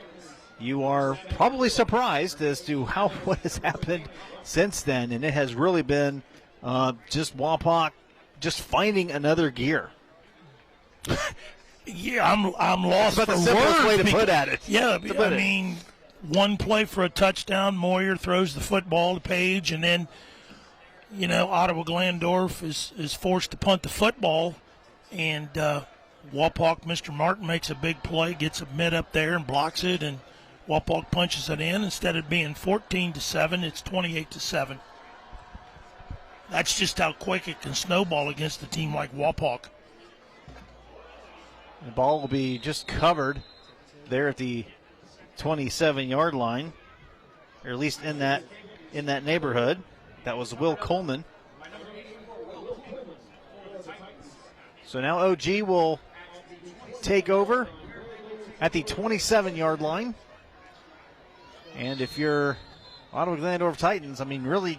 you are probably surprised as to what has happened since then. And it has really been just Wapak just finding another gear. Yeah, I'm lost for words. That's the simplest way to put at it. Yeah, I mean, one play for a touchdown, Moyer throws the football to Page, and then, Ottawa-Glandorf is forced to punt the football, and Wapak, Mr. Martin, makes a big play, gets a mid up there and blocks it, and Wapak punches it in. Instead of being 14-7, it's 28-7. That's just how quick it can snowball against a team like Wapak. The ball will be just covered there at the 27-yard line, or at least in that neighborhood. That was Will Coleman. So now OG will take over at the 27-yard line. And if you're Ottawa-Glandorf Titans, I mean, really,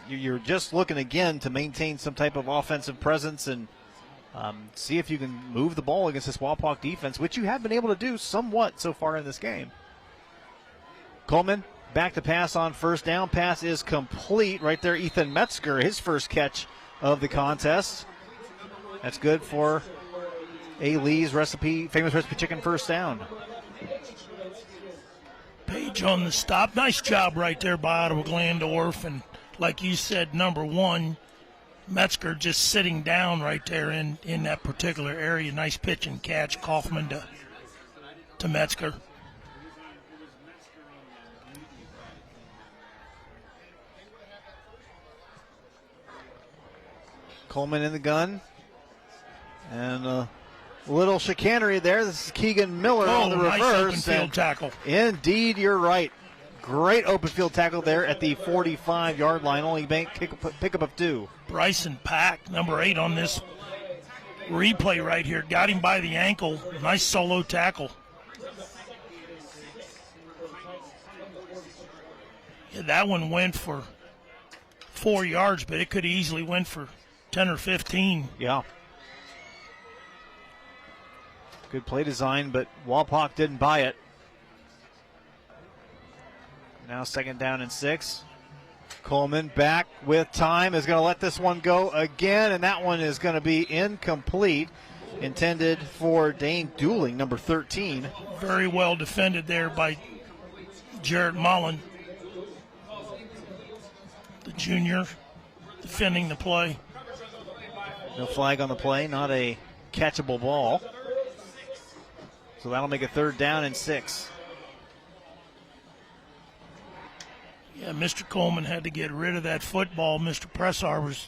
you're just looking again to maintain some type of offensive presence and see if you can move the ball against this Wapak defense, which you have been able to do somewhat so far in this game. Coleman back to pass on first down. Pass is complete. Right there, Ethan Metzger, his first catch of the contest. That's good for a Lee's Famous Recipe Chicken first down. Page on the stop. Nice job right there by Ottawa-Glandorf. And like you said, number one, Metzger just sitting down right there in that particular area. Nice pitch and catch. Kaufman to Metzger. Coleman in the gun. And a little chicanery there. This is Keegan Miller on the reverse. Nice open field tackle. Indeed, you're right. Great open field tackle there at the 45-yard line. Only pickup of 2. Bryson Pack, number 8 on this replay right here. Got him by the ankle. Nice solo tackle. Yeah, that one went for 4 yards, but it could easily went for 10 or 15. Yeah. Good play design, but Wapak didn't buy it. Now second down and 6. Coleman back with time, is going to let this one go again, and that one is going to be incomplete. Intended for Dane Dooling, number 13. Very well defended there by Jarrett Mullen, the junior, defending the play. No flag on the play, not a catchable ball. So that'll make a 3rd down and 6. Yeah, Mr. Coleman had to get rid of that football. Mr. Pressar was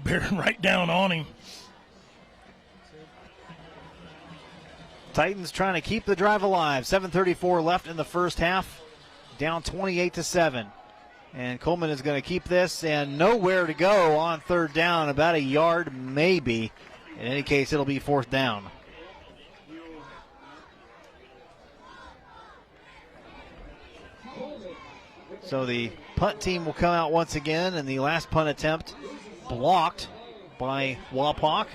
bearing right down on him. Titans trying to keep the drive alive. 7:34 left in the first half. Down 28-7. And Coleman is going to keep this, and nowhere to go on 3rd down. About a yard maybe. In any case, it'll be 4th down. So the punt team will come out once again, and the last punt attempt blocked by Wapak.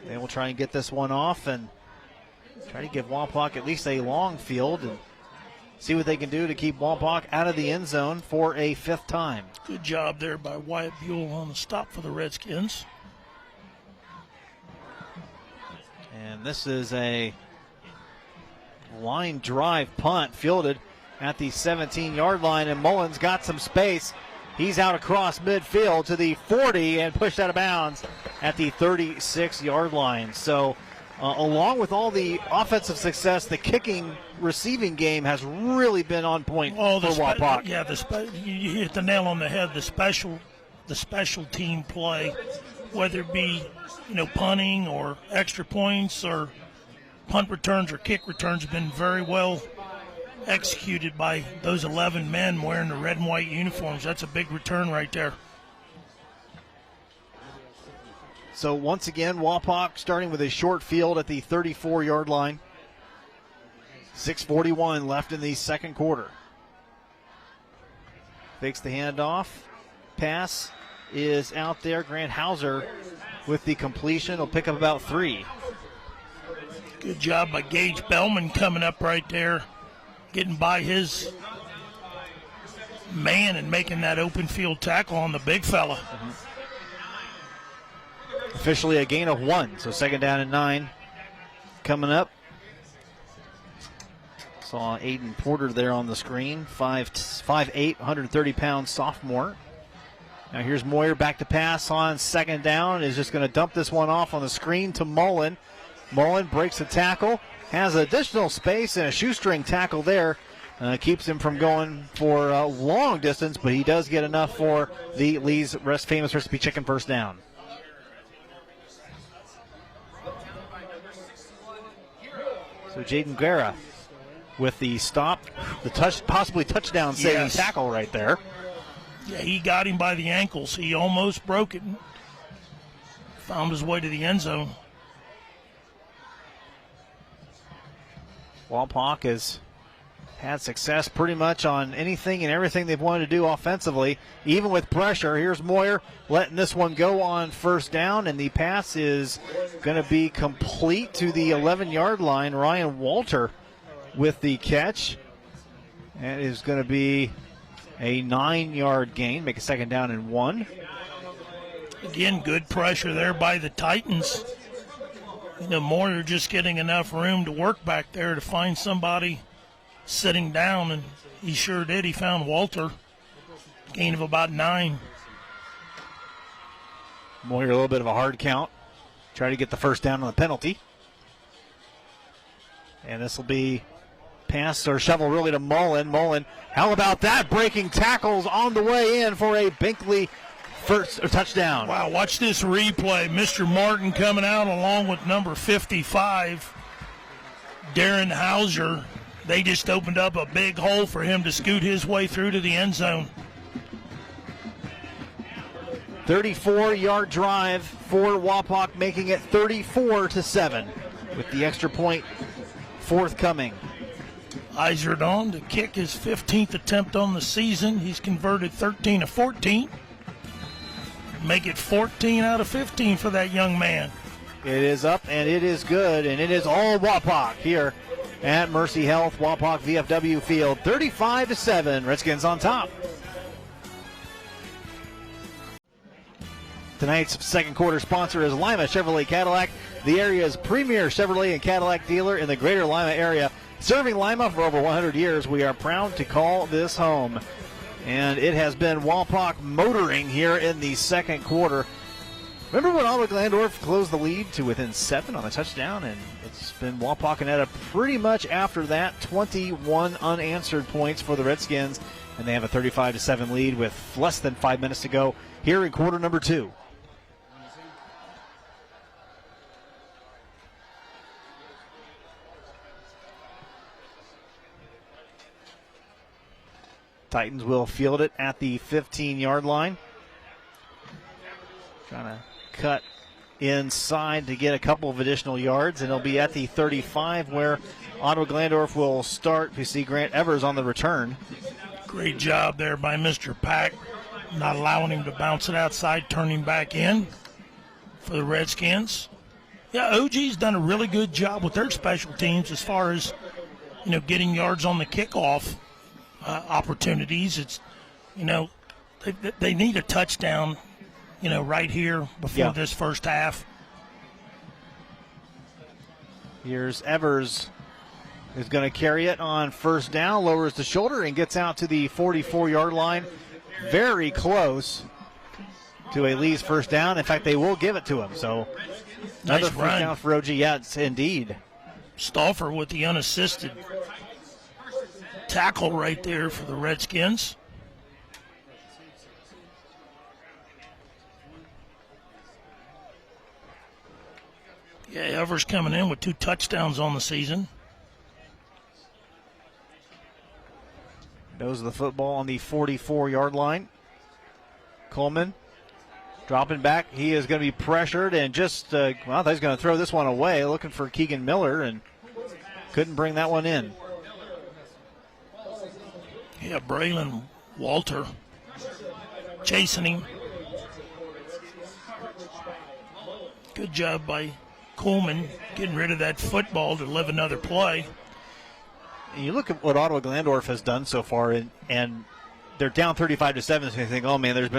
They will try and get this one off and try to give Wapak at least a long field and see what they can do to keep Wapak out of the end zone for a 5th time. Good job there by Wyatt Buell on the stop for the Redskins. And this is a line drive punt fielded at the 17-yard line, and Mullins got some space. He's out across midfield to the 40 and pushed out of bounds at the 36-yard line. So along with all the offensive success, the kicking receiving game has really been on point for Wapak. Yeah, you hit the nail on the head. The special team play, whether it be punting or extra points or punt returns or kick returns, have been very well executed by those 11 men wearing the red and white uniforms. That's a big return right there. So once again, Wapak starting with a short field at the 34-yard line. 6:41 left in the second quarter. Fakes the handoff. Pass is out there. Grant Hauser with the completion. Will pick up about 3. Good job by Gage Bellman coming up right there, getting by his man and making that open field tackle on the big fella. Officially a gain of 1, so 2nd down and 9 coming up. Saw Aiden Porter there on the screen, 5'8", 130-pound sophomore. Now here's Moyer back to pass on 2nd down, is just going to dump this one off on the screen to Mullen. Mullen breaks the tackle, has additional space and a shoestring tackle there. Keeps him from going for a long distance, but he does get enough for the Lee's famous recipe chicken 1st down. So Jaden Guerra with the stop, the possibly touchdown saving tackle right there. Yeah, he got him by the ankles. He almost broke it. Found his way to the end zone. Wapak has had success pretty much on anything and everything they've wanted to do offensively, even with pressure. Here's Moyer letting this one go on 1st down, and the pass is going to be complete to the 11-yard line. Ryan Walter with the catch. That is going to be a 9-yard gain, make a 2nd down and 1. Again, good pressure there by the Titans. Moyer just getting enough room to work back there to find somebody sitting down, and he sure did. He found Walter. Gain of about 9. Moyer a little bit of a hard count. Try to get the 1st down on the penalty. And this will be pass or shovel really to Mullen. Mullen, how about that? Breaking tackles on the way in for a Binkley touchdown. Wow, watch this replay. Mr. Martin coming out along with number 55, Darren Hauser. They just opened up a big hole for him to scoot his way through to the end zone. 34-yard drive for Wapak, making it 34-7 with the extra point forthcoming. Izard to kick his 15th attempt on the season. He's converted 13 of 14. Make it 14 out of 15 for that young man. It is up and it is good, and it is all Wapak here at Mercy Health Wapak VFW Field. 35-7, Redskins on top. Tonight's second quarter sponsor is Lima Chevrolet Cadillac, the area's premier Chevrolet and Cadillac dealer in the greater Lima area. Serving Lima for over 100 years, we are proud to call this home. And it has been Wapak motoring here in the second quarter. Remember when Ottawa-Glandorf closed the lead to within 7 on a touchdown? And it's been Wapakoneta pretty much after that. 21 unanswered points for the Redskins. And they have a 35-7 lead with less than 5 minutes to go here in quarter number 2. Titans will field it at the 15-yard line. Trying to cut inside to get a couple of additional yards, and it'll be at the 35 where Ottawa-Glandorf will start. We see Grant Evers on the return. Great job there by Mr. Pack, not allowing him to bounce it outside, turning back in for the Redskins. Yeah, OG's done a really good job with their special teams as far as, getting yards on the kickoff opportunities. It's, they need a touchdown, right here before this first half. Here's Evers, who's going to carry it on first down, lowers the shoulder and gets out to the 44-yard line. Very close to a Lee's first down. In fact, they will give it to him. So another nice first down for OG. Yes, indeed. Stauffer with the unassisted tackle right there for the Redskins. Yeah, Evers coming in with 2 touchdowns on the season. Knows the football on the 44-yard line. Coleman dropping back. He is going to be pressured and just, I thought he was going to throw this one away, looking for Keegan Miller, and couldn't bring that one in. Yeah, Braylon Walter chasing him. Good job by Coleman getting rid of that football to live another play. And you look at what Ottawa-Glandorf has done so far, and they're down 35-7. So you think, oh man, there's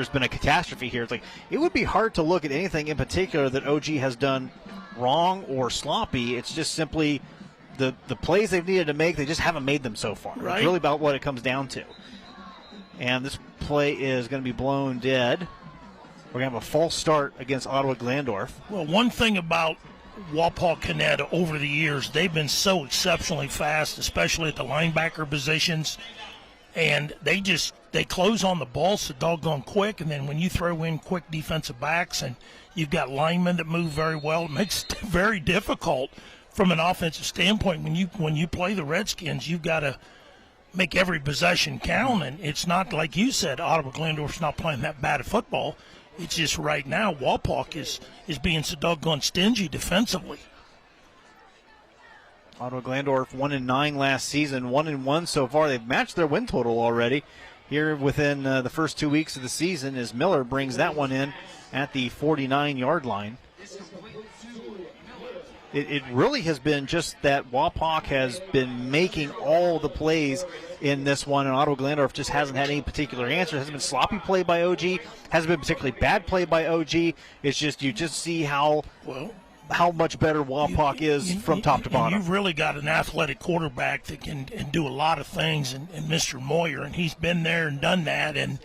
been a catastrophe here. It's like it would be hard to look at anything in particular that OG has done wrong or sloppy. It's just simply the plays they've needed to make. They just haven't made them so far. Right. It's really about what it comes down to. And this play is going to be blown dead. We're going to have a false start against Ottawa-Glandorf. Well, one thing about Wapakoneta over the years, they've been so exceptionally fast, especially at the linebacker positions, and they close on the ball so doggone quick, and then when you throw in quick defensive backs and you've got linemen that move very well, it makes it very difficult from an offensive standpoint. When you play the Redskins, you've got to make every possession count, and it's not like you said, Ottawa-Glandorf's not playing that bad at football. It's just right now, Wapak is being so doggone stingy defensively. Ottawa-Glandorf 1-9 last season, 1-1 so far. They've matched their win total already here within the first 2 weeks of the season as Miller brings that one in at the 49-yard line. It really has been just that Wapak has been making all the plays in this one, and Ottawa-Glandorf just hasn't had any particular answer. It hasn't been sloppy play by OG, hasn't been particularly bad play by OG. It's just you just see how much better Wapak is from top to bottom. You've really got an athletic quarterback that can do a lot of things, and Mr. Moyer, and he's been there and done that. And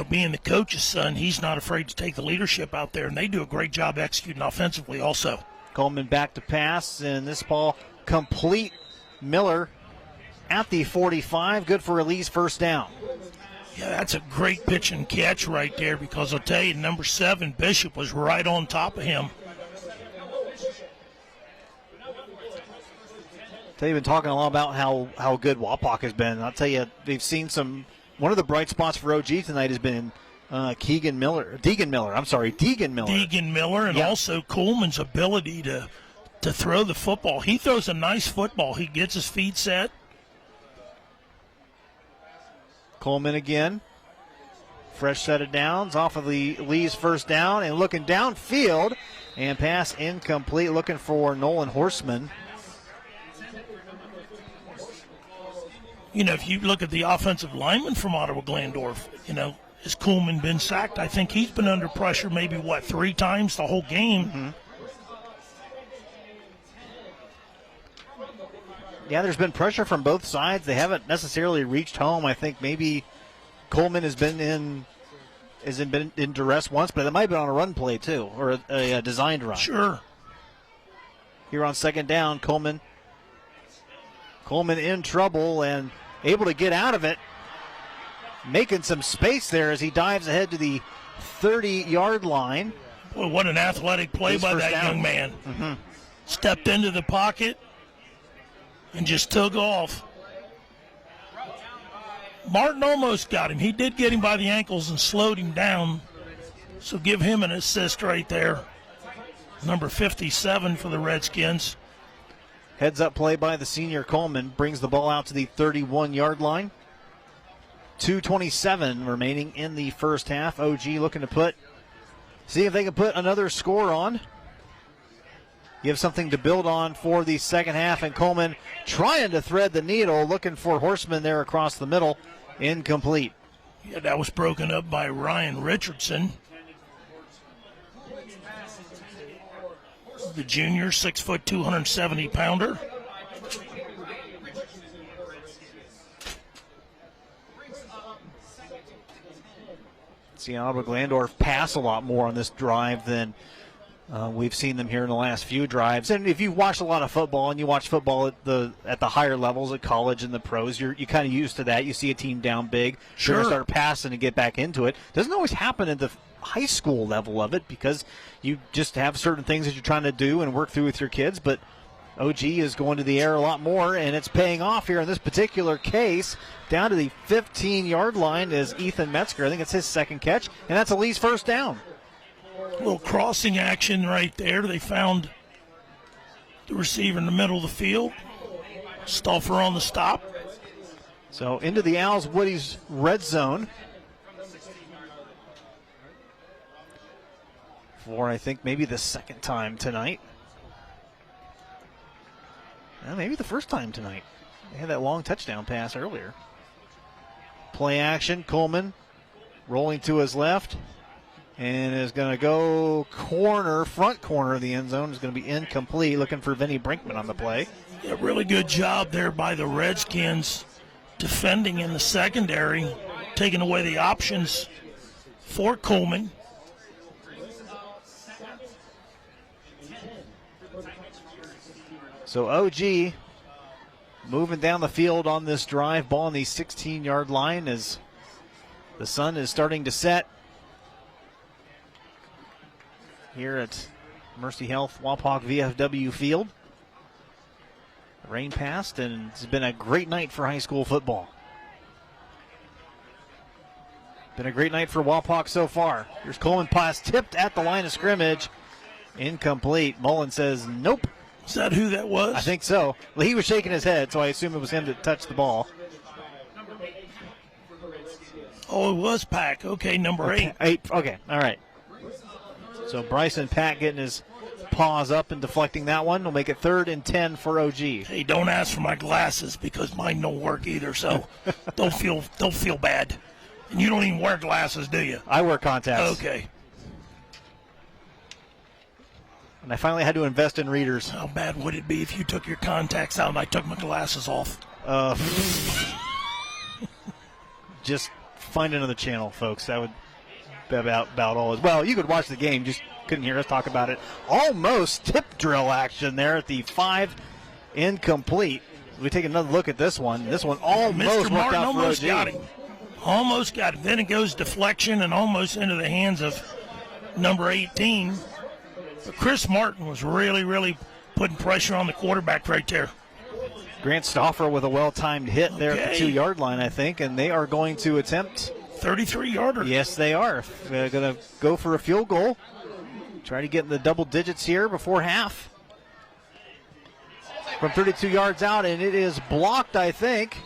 being the coach's son, he's not afraid to take the leadership out there, and they do a great job executing offensively also. Coleman back to pass, and this ball complete. Miller at the 45, good for Lee's first down. Yeah, that's a great pitch and catch right there, because I'll tell you, number 7, Bishop, was right on top of him. They've been talking a lot about how good Wapak has been. I'll tell you, they've seen one of the bright spots for OG tonight has been Deegan Miller, and also Coleman's ability to throw the football. He throws a nice football. He gets his feet set. Coleman again. Fresh set of downs off of Lee's first down and looking downfield, and pass incomplete, looking for Nolan Horseman. If you look at the offensive lineman from Ottawa-Glandorf, has Coleman been sacked? I think he's been under pressure maybe, 3 times the whole game. Mm-hmm. Yeah, there's been pressure from both sides. They haven't necessarily reached home. I think maybe Coleman has been in duress once, but it might have been on a run play too, or a designed run. Sure. Here on second down, Coleman in trouble and able to get out of it, making some space there as he dives ahead to the 30-yard line. Boy, what an athletic play by that young man. Mm-hmm. Stepped into the pocket and just took off. Martin almost got him. He did get him by the ankles and slowed him down. So give him an assist right there. Number 57 for the Redskins. Heads up play by the senior Coleman brings the ball out to the 31-yard line. 2:27 remaining in the first half. OG looking to see if they can put another score on. Give something to build on for the second half. And Coleman trying to thread the needle, looking for Horseman there across the middle. Incomplete. Yeah, that was broken up by Ryan Richardson. The junior, 6 foot, 270-pounder. See Ottawa-Glandorf pass a lot more on this drive than we've seen them here in the last few drives. And if you watch a lot of football and you watch football at the higher levels at college and the pros, you're kind of used to that. You see a team down big, sure, they're going to start passing and get back into it. Doesn't always happen at the high school level of it because you just have certain things that you're trying to do and work through with your kids. But OG is going to the air a lot more, and it's paying off here in this particular case. Down to the 15-yard line is Ethan Metzger. I think it's his second catch, and that's Lee's first down. A little crossing action right there. They found the receiver in the middle of the field. Stauffer on the stop. So into the Owls Woody's red zone. For, I think, maybe the second time tonight. Well, maybe the first time tonight. They had that long touchdown pass earlier. Play action, Coleman rolling to his left and is going to go front corner of the end zone. Is going to be incomplete. Looking for Vinny Brinkman on the play. Yeah, really good job there by the Redskins defending in the secondary, taking away the options for Coleman. So OG moving down the field on this drive, ball on the 16-yard line as the sun is starting to set here at Mercy Health Wapak VFW Field. The rain passed, and it's been a great night for high school football. Been a great night for Wapak so far. Here's Coleman, pass tipped at the line of scrimmage. Incomplete. Mullen says nope. Is that who that was? I think so. Well, he was shaking his head, so I assume it was him that touched the ball. Oh, it was Pack. Okay, number 8. Okay, all right. So Bryson Pack getting his paws up and deflecting that one. Will make it 3rd and 10 for OG. Hey, don't ask for my glasses because mine don't work either, so don't feel bad. And you don't even wear glasses, do you? I wear contacts. Okay. And I finally had to invest in readers. How bad would it be if you took your contacts out and I took my glasses off? Just find another channel, folks. That would be about all. Well, you could watch the game, just couldn't hear us talk about it. Almost tip drill action there at the 5, incomplete. We take another look at this one. This one almost Mr. worked Martin out for almost OG. got him. Almost got him. Then it goes deflection and almost into the hands of number 18. But Chris Martin was really, really putting pressure on the quarterback right there. Grant Stauffer with a well-timed hit there at the 2-yard line, I think, and they are going to attempt 33-yarder. Yes, they are. They're going to go for a field goal. Try to get in the double digits here before half. From 32 yards out, and it is blocked, I think.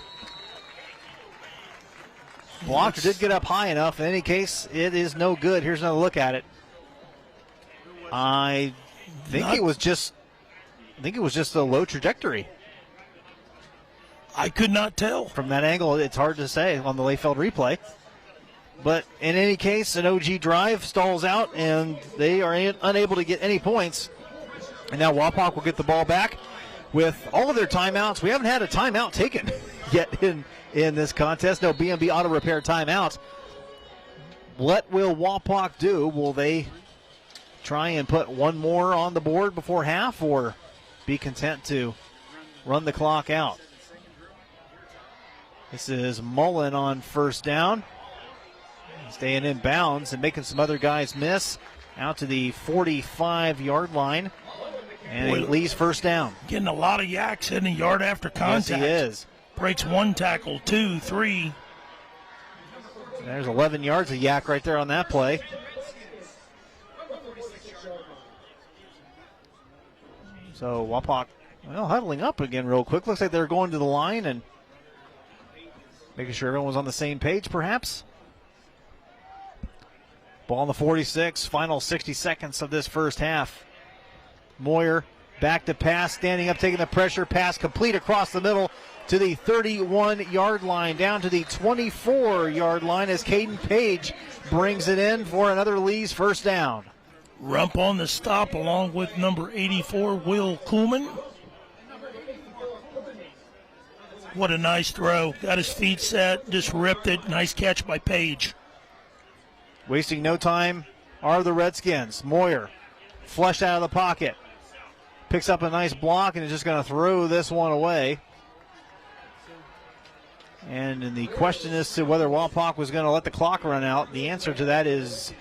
Blocked, did get up high enough. In any case, it is no good. Here's another look at it. I think it was just a low trajectory. I could not tell. From that angle, it's hard to say on the Layfeld replay. But in any case, an OG drive stalls out, and they are unable to get any points. And now Wapak will get the ball back with all of their timeouts. We haven't had a timeout taken yet in in this contest. No B&B Auto Repair timeout. What will Wapak do? Will they try and put one more on the board before half, or be content to run the clock out? This is Mullen on first down. Staying in bounds and making some other guys miss. Out to the 45-yard line. And it leaves first down. Getting a lot of yaks hitting a yard after contact. Yes, he is. Breaks one tackle, 2, 3. There's 11 yards of yak right there on that play. So Wapak, huddling up again real quick. Looks like they're going to the line and making sure everyone was on the same page, perhaps. Ball on the 46, final 60 seconds of this first half. Moyer back to pass, standing up, taking the pressure, pass complete across the middle to the 31-yard line, down to the 24-yard line as Caden Page brings it in for another Lee's first down. Rump on the stop along with number 84, Will Kuhlman. What a nice throw. Got his feet set, just ripped it. Nice catch by Page. Wasting no time are the Redskins. Moyer flushed out of the pocket. Picks up a nice block and is just going to throw this one away. And the question as to whether Wapak was going to let the clock run out, the answer to that is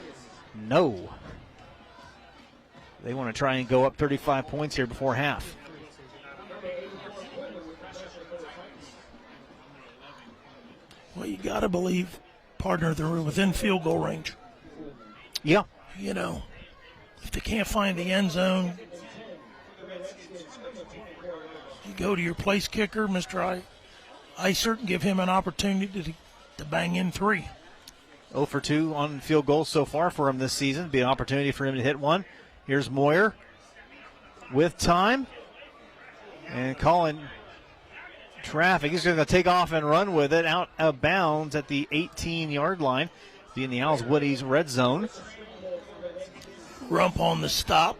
no. They want to try and go up 35 points here before half. Well, you got to believe, partner, they're within field goal range. Yeah. You know, if they can't find the end zone, you go to your place kicker, Mr. Isert, and give him an opportunity to bang in 3. 0 for 2 on field goals so far for him this season. Be an opportunity for him to hit one. Here's Moyer with time and calling traffic. He's going to take off and run with it out of bounds at the 18-yard line, being the Owls Woody's red zone. Rump on the stop.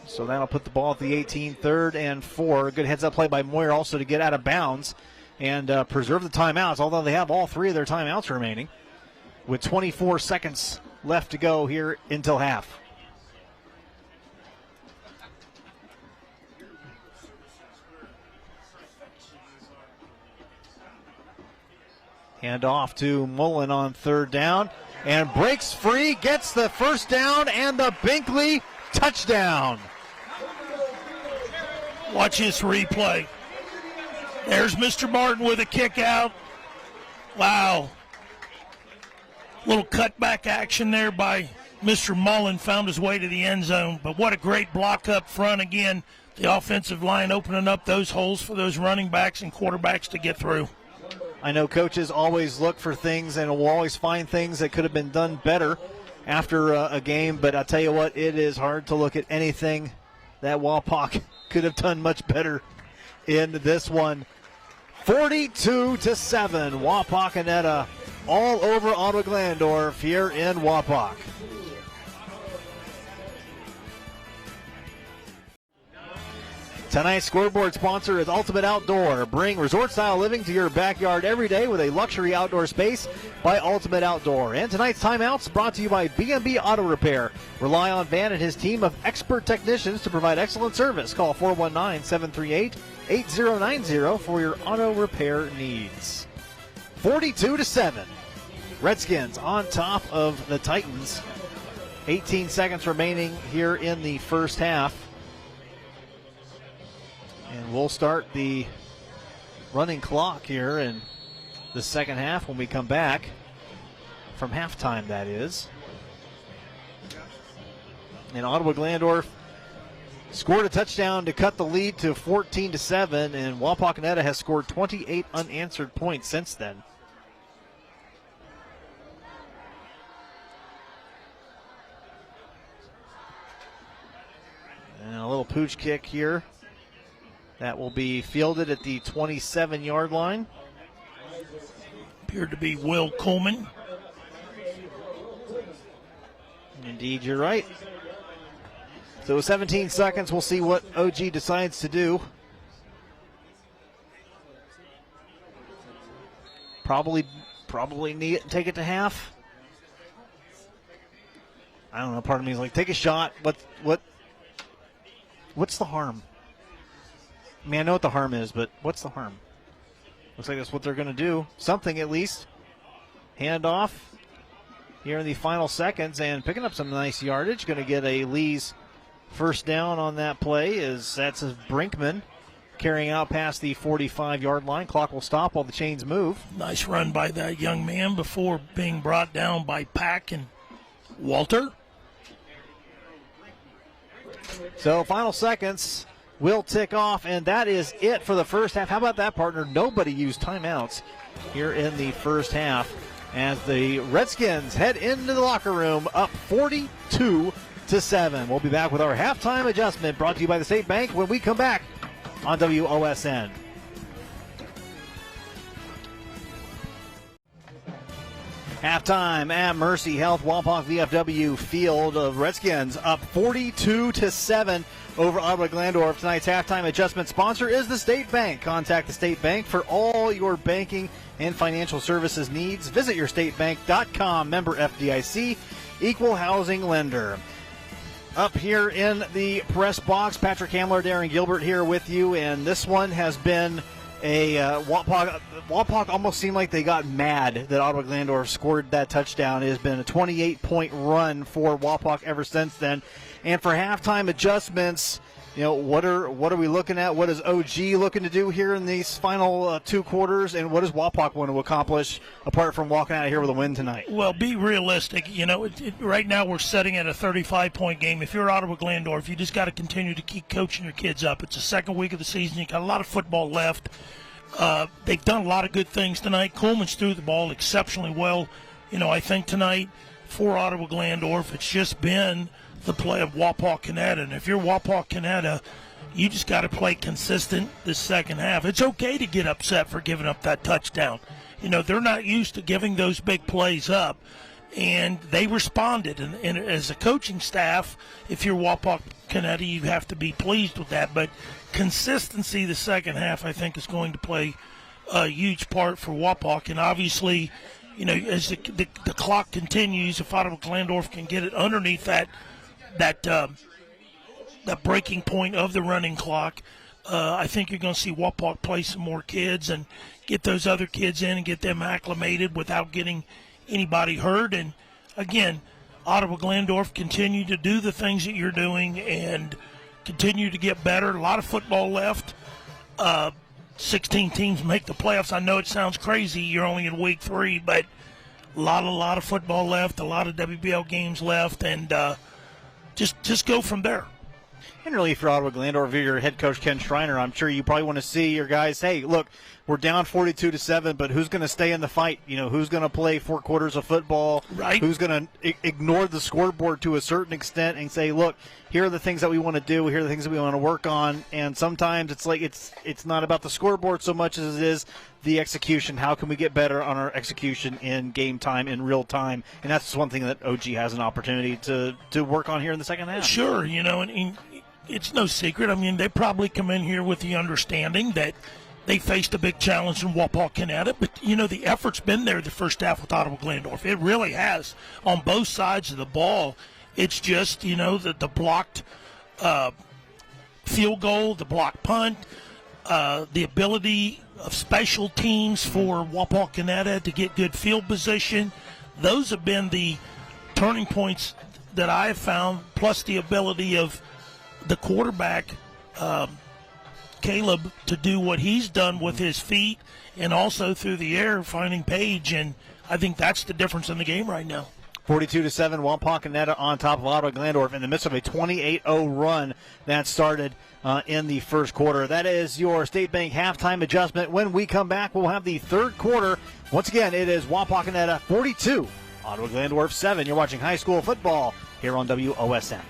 So that'll put the ball at the 18, 3rd and 4. Good heads-up play by Moyer also to get out of bounds and preserve the timeouts, although they have all 3 of their timeouts remaining with 24 seconds left to go here until half. Hand off to Mullen on 3rd down and breaks free, gets the first down and the Binkley touchdown. Watch this replay. There's Mr. Martin with a kick out. Wow. Little cutback action there by Mr. Mullen. Found his way to the end zone. But what a great block up front again. The offensive line opening up those holes for those running backs and quarterbacks to get through. I know coaches always look for things and will always find things that could have been done better after a game. But I'll tell you what, it is hard to look at anything that Wapak could have done much better in this one. 42-7, Wapakoneta all over Ottawa-Glandorf here in Wapak. Tonight's scoreboard sponsor is Ultimate Outdoor. Bring resort-style living to your backyard every day with a luxury outdoor space by Ultimate Outdoor. And tonight's timeouts brought to you by B&B Auto Repair. Rely on Van and his team of expert technicians to provide excellent service. Call 419-738-8090 for your auto repair needs. 42-7. Redskins on top of the Titans. 18 seconds remaining here in the first half. And we'll start the running clock here in the second half when we come back from halftime, that is. And Ottawa-Glandorf scored a touchdown to cut the lead to 14-7, and Wapakoneta has scored 28 unanswered points since then. And a little pooch kick here. That will be fielded at the 27-yard line. Appeared to be Will Coleman. Indeed, you're right. So 17 seconds, we'll see what OG decides to do. Probably take it to half. I don't know. Part of me is like, take a shot. What's the harm? I mean, I know what the harm is, but what's the harm? Looks like that's what they're going to do. Something at least. Hand off here in the final seconds and picking up some nice yardage. Going to get a Lee's first down on that play as that's Brinkman carrying out past the 45-yard line. Clock will stop while the chains move. Nice run by that young man before being brought down by Pack and Walter. So final seconds will tick off, and that is it for the first half. How about that, partner? Nobody used timeouts here in the first half as the Redskins head into the locker room up 42-7. We'll be back with our halftime adjustment brought to you by the State Bank when we come back on WOSN. Halftime at Mercy Health Wapak VFW Field. Of Redskins up 42-7 over Ottawa-Glandorf. Tonight's halftime adjustment sponsor is the State Bank. Contact the State Bank for all your banking and financial services needs. Visit yourstatebank.com. Member FDIC, equal housing lender. Up here in the press box, Patrick Hamler, Darren Gilbert here with you, and this one has been a Wapak almost seemed like they got mad that Ottawa-Glandorf scored that touchdown. It has been a 28-point run for Wapak ever since then. And for halftime adjustments, you know, what are we looking at? What is OG looking to do here in these final two quarters? And what does Wapak want to accomplish apart from walking out of here with a win tonight? Well, be realistic. You know, right now we're setting at a 35-point game. If you're Ottawa-Glandorf, you just got to continue to keep coaching your kids up. It's the second week of the season. You got a lot of football left. They've done a lot of good things tonight. Coleman's threw the ball exceptionally well. You know, I think tonight for Ottawa-Glandorf, it's just been the play of Wapakoneta. And if you're Wapakoneta, you just got to play consistent this second half. It's okay to get upset for giving up that touchdown. You know, they're not used to giving those big plays up, and they responded. And as a coaching staff, if you're Wapakoneta, you have to be pleased with that. But consistency the second half, I think, is going to play a huge part for Wapak. And obviously, you know, as the clock continues, if Ottawa-Glandorf can get it underneath that breaking point of the running clock, I think you're going to see Wapak play some more kids and get those other kids in and get them acclimated without getting anybody hurt. And again, Ottawa-Glandorf, continue to do the things that you're doing and continue to get better. A lot of football left. 16 teams make the playoffs. I know it sounds crazy. You're only in week 3, but a lot of football left, a lot of WBL games left, and just go from there. And really, if you're Ottawa-Glandorf, if you're your head coach Ken Schreiner, I'm sure you probably want to see your guys, hey, look, we're down 42-7, but who's going to stay in the fight? You know, who's going to play 4 quarters of football? Right. Who's going to ignore the scoreboard to a certain extent and say, look, here are the things that we want to do. Here are the things that we want to work on. And sometimes it's like it's not about the scoreboard so much as it is the execution. How can we get better on our execution in game time, in real time? And that's one thing that OG has an opportunity to work on here in the second half. Sure, you know, and it's no secret. I mean, they probably come in here with the understanding that they faced a big challenge in Wapakoneta, but, you know, the effort's been there the first half with Ottawa-Glandorf. It really has on both sides of the ball. It's just, you know, the blocked field goal, the blocked punt, the ability of special teams for Wapakoneta to get good field position. Those have been the turning points that I have found, plus the ability of the quarterback, Caleb, to do what he's done with his feet and also through the air, finding Page. And I think that's the difference in the game right now. 42-7, Wapakoneta on top of Ottawa-Glandorf in the midst of a 28-0 run that started in the first quarter. That is your State Bank halftime adjustment. When we come back, we'll have the third quarter. Once again, it is Wapakoneta 42, Ottawa-Glandorf 7. You're watching high school football here on WOSN.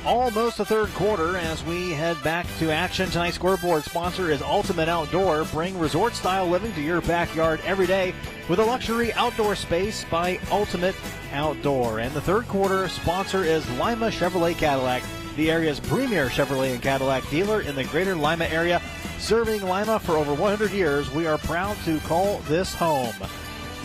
almost the third quarter as we head back to action. Tonight's scoreboard sponsor is Ultimate Outdoor. Bring resort-style living to your backyard every day with a luxury outdoor space by Ultimate Outdoor. And the third quarter sponsor is Lima Chevrolet Cadillac, the area's premier Chevrolet and Cadillac dealer in the greater Lima area. Serving Lima for over 100 years, we are proud to call this home.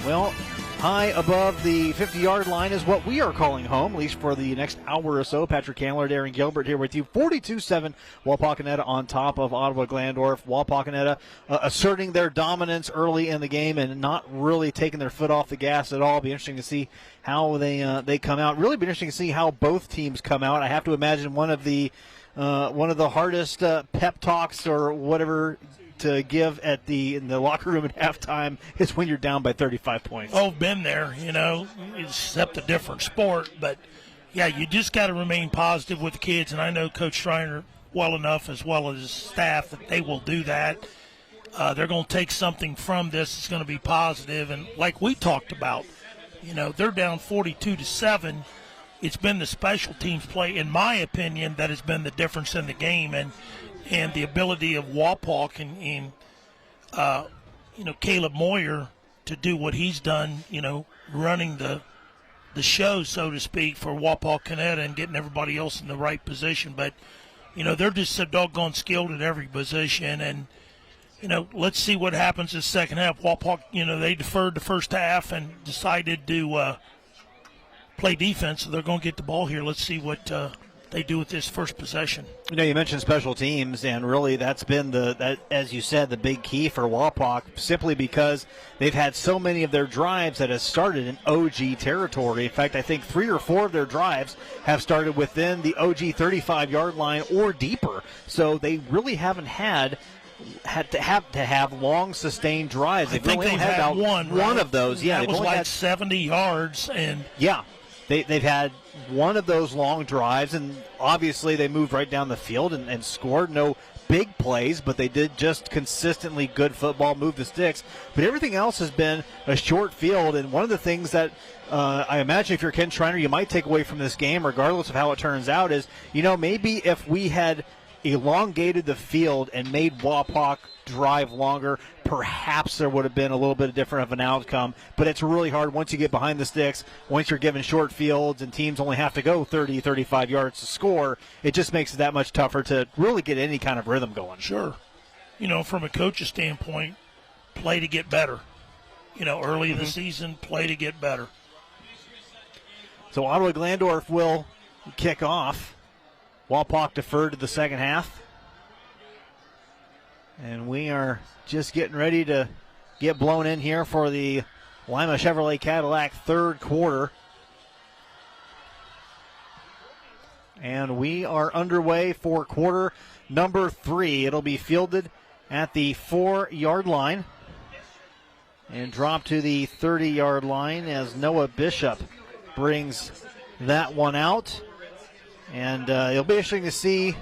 Well, high above the 50-yard line is what we are calling home, at least for the next hour or so. Patrick Handler, Darren Gilbert here with you. 42-7, Wapakoneta on top of Ottawa-Glandorf. Wapakoneta asserting their dominance early in the game and not really taking their foot off the gas at all. Be interesting to see how they come out. Really be interesting to see how both teams come out. I have to imagine one of the hardest pep talks or whatever to give in the locker room at halftime is when you're down by 35 points. Oh, been there, except a different sport. But, yeah, you just got to remain positive with the kids. And I know Coach Schreiner well enough, as well as his staff, that they will do that. They're going to take something from this. It's going to be positive. And like we talked about, they're down 42-7. It's been the special teams play, in my opinion, that has been the difference in the game. And the ability of Wapak and Caleb Moyer to do what he's done, running the show, so to speak, for Wapakoneta and getting everybody else in the right position. But, they're just so doggone skilled at every position. And, let's see what happens in the second half. Wapak, they deferred the first half and decided to play defense, so they're going to get the ball here. Let's see what they do with this first possession. You mentioned special teams, and really that's been as you said, the big key for Wapak, simply because they've had so many of their drives that have started in OG territory. In fact, I think 3 or 4 of their drives have started within the OG 35-yard line or deeper. So they really haven't had to have long sustained drives. I think they've had about one of those. Yeah, that was like 70 yards, and yeah. They've had one of those long drives, and obviously they moved right down the field and scored. No big plays, but they did just consistently good football, move the sticks. But everything else has been a short field, and one of the things that I imagine if you're Ken Schreiner, you might take away from this game, regardless of how it turns out, is, maybe if we had elongated the field and made Wapak drive longer, perhaps there would have been a little bit different of an outcome. But it's really hard once you get behind the sticks, once you're given short fields and teams only have to go 30, 35 yards to score, it just makes it that much tougher to really get any kind of rhythm going. Sure. From a coach's standpoint, play to get better. Early in the season, play to get better. So Ottawa-Glandorf will kick off. Wapak deferred to the second half. And we are just getting ready to get blown in here for the Lima Chevrolet Cadillac third quarter. And we are underway for quarter number 3. It'll be fielded at the 4-yard line and dropped to the 30-yard line as Noah Bishop brings that one out. And it'll be interesting to see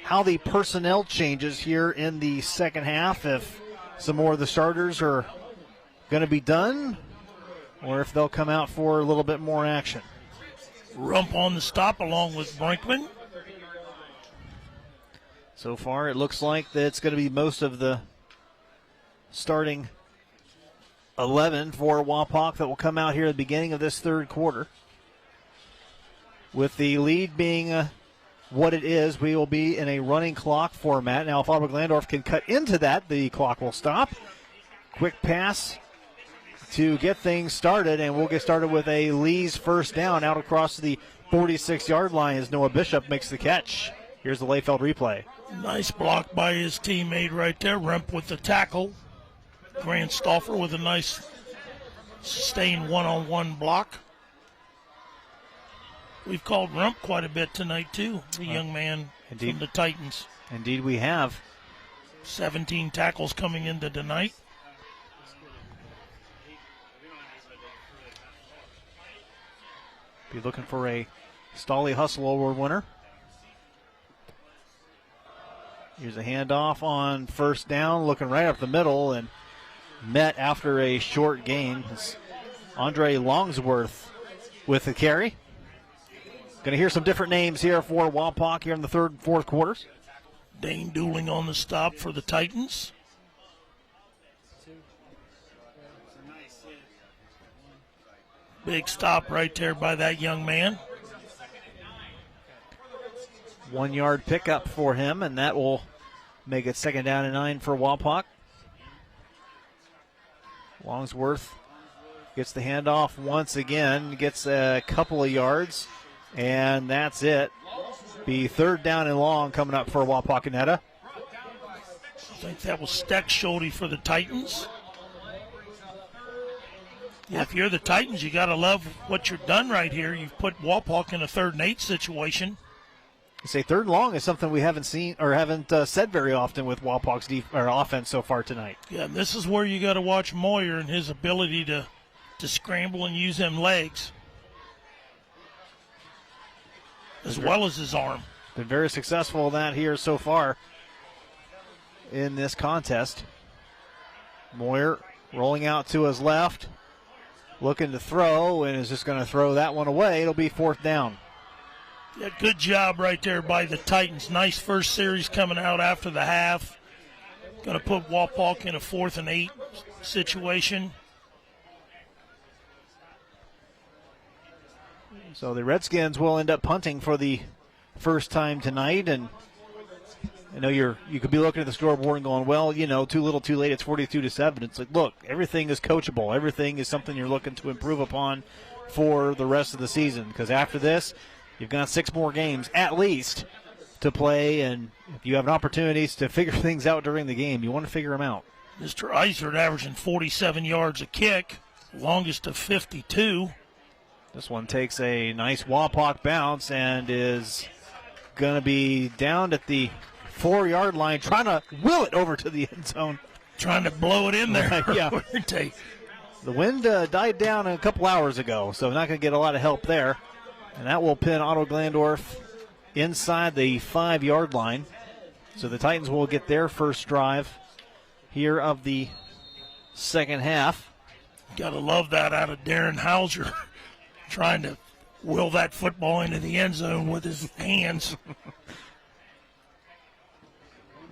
how the personnel changes here in the second half, if some more of the starters are going to be done or if they'll come out for a little bit more action. Rump on the stop along with Brinkman. So far it looks like that it's going to be most of the starting 11 for Wapak that will come out here at the beginning of this third quarter. With the lead being what it is, we will be in a running clock format. Now, if Ottawa-Glandorf can cut into that, the clock will stop. Quick pass to get things started, and we'll get started with a Lee's first down out across the 46-yard line as Noah Bishop makes the catch. Here's the Layfeld replay. Nice block by his teammate right there. Remp with the tackle. Grant Stauffer with a nice sustained one-on-one block. We've called Rump quite a bit tonight, too, the young man from the Titans. Indeed we have. 17 tackles coming into tonight. Be looking for a Stolly Hustle Award winner. Here's a handoff on first down, looking right up the middle, and met after a short gain. It's Andre Longsworth with the carry. Going to hear some different names here for Wapak here in the third and fourth quarters. Dane Dooling on the stop for the Titans. Big stop right there by that young man. 1 yard pickup for him, and that will make it 2nd down and 9 for Wapak. Longsworth gets the handoff once again, gets a couple of yards, and that's it. Be 3rd down and long coming up for Wapakoneta. I think that was Steck-Schulte for the Titans. Yeah, if you're the Titans, you got to love what you've done right here. You've put Wapak in a 3rd and 8 situation. You say 3rd and long is something we haven't seen or haven't said very often with Wapak's offense so far tonight. Yeah, and this is where you got to watch Moyer and his ability to scramble and use them legs, as well as his arm. Been very successful in that here so far in this contest. Moyer rolling out to his left, looking to throw, and is just going to throw that one away. It'll be 4th down. Yeah, good job right there by the Titans. Nice first series coming out after the half. Going to put Wapak in a 4th and 8 situation. So the Redskins will end up punting for the first time tonight, and I know you could be looking at the scoreboard and going, well, too little, too late. It's 42-7. It's like, look, everything is coachable. Everything is something you're looking to improve upon for the rest of the season. Because after this, you've got 6 more games at least to play, and if you have opportunities to figure things out during the game, you want to figure them out. Mr. Eisert averaging 47 yards a kick, longest of 52. This one takes a nice Wapak bounce and is going to be down at the 4-yard line, trying to will it over to the end zone. Trying to blow it in there. Yeah. The wind died down a couple hours ago, so not going to get a lot of help there. And that will pin Ottawa-Glandorf inside the 5-yard line. So the Titans will get their first drive here of the second half. Got to love that out of Darren Hauser, trying to will that football into the end zone with his hands.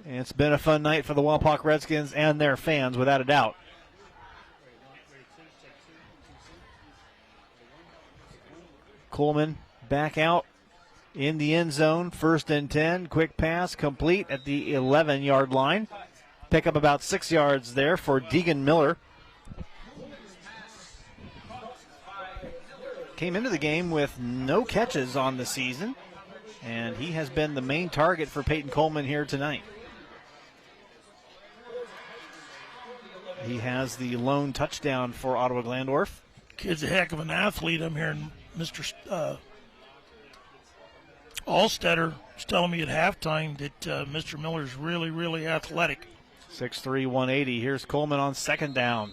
And it's been a fun night for the Wapak Redskins and their fans, without a doubt. Coleman back out in the end zone, 1st and 10. Quick pass complete at the 11-yard line. Pick up about 6 yards there for Deegan Miller. Came into the game with no catches on the season, and he has been the main target for Peyton Coleman here tonight. He has the lone touchdown for Ottawa-Glandorf. Kid's a heck of an athlete. I'm hearing Mr. Allstetter was telling me at halftime that Mr. Miller's really, really athletic. 6'3", 180. Here's Coleman on 2nd down.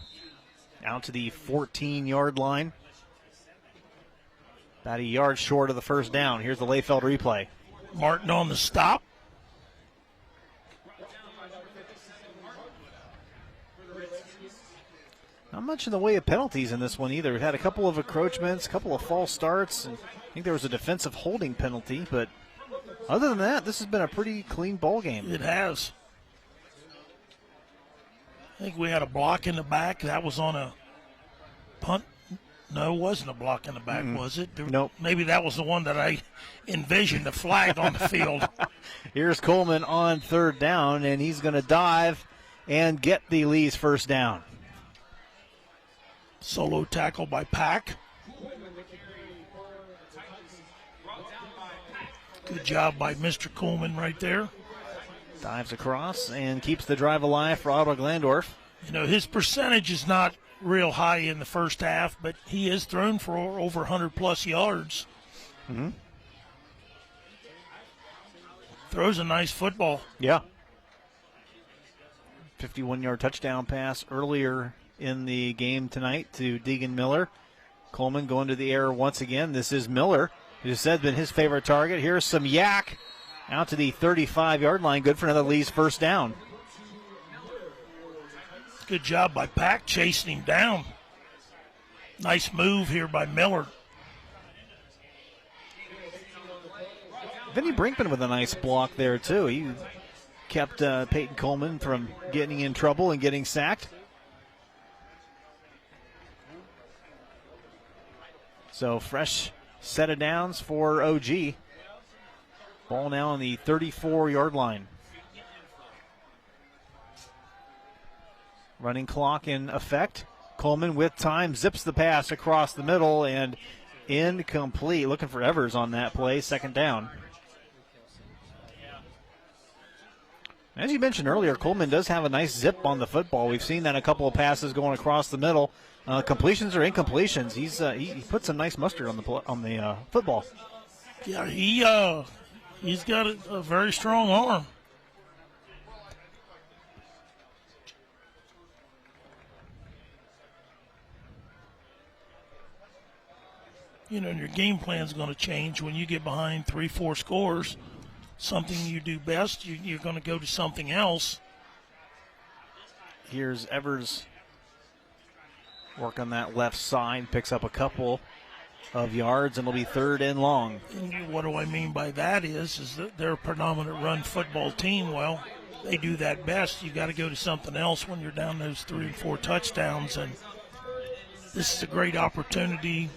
Out to the 14-yard line. About a yard short of the first down. Here's the Layfeld replay. Martin on the stop. Not much in the way of penalties in this one either. We've had a couple of encroachments, a couple of false starts, and I think there was a defensive holding penalty. But other than that, this has been a pretty clean ball game. It has. I think we had a block in the back. That was on a punt. No, it wasn't a block in the back, was it? Nope. Maybe that was the one that I envisioned, the flag on the field. Here's Coleman on 3rd down, and he's going to dive and get the Lee's first down. Solo tackle by Pack. Good job by Mr. Coleman right there. Dives across and keeps the drive alive for Ottawa-Glandorf. His percentage is not real high in the first half, but he has thrown for over 100-plus yards. Mm-hmm. Throws a nice football. Yeah. 51-yard touchdown pass earlier in the game tonight to Deegan Miller. Coleman going to the air once again. This is Miller, who said been his favorite target. Here's some yak out to the 35-yard line. Good for another Lee's first down. Good job by Pack chasing him down. Nice move here by Miller. Vinny Brinkman with a nice block there, too. He kept Peyton Coleman from getting in trouble and getting sacked. So fresh set of downs for OG. Ball now on the 34-yard line. Running clock in effect. Coleman with time zips the pass across the middle and incomplete. Looking for Evers on that play. Second down. As you mentioned earlier, Coleman does have a nice zip on the football. We've seen that in a couple of passes going across the middle. Completions or incompletions, he put some nice mustard on the football. Yeah, he's got a very strong arm. You know, and your game plan's going to change when you get behind 3-4 scores. Something you do best, you're going to go to something else. Here's Evers work on that left side, picks up a couple of yards, and it'll be third and long. And what do I mean by that is that they're a predominant run football team. Well, they do that best. You got to go to something else when you're down those 3 and 4 touchdowns, and this is a great opportunity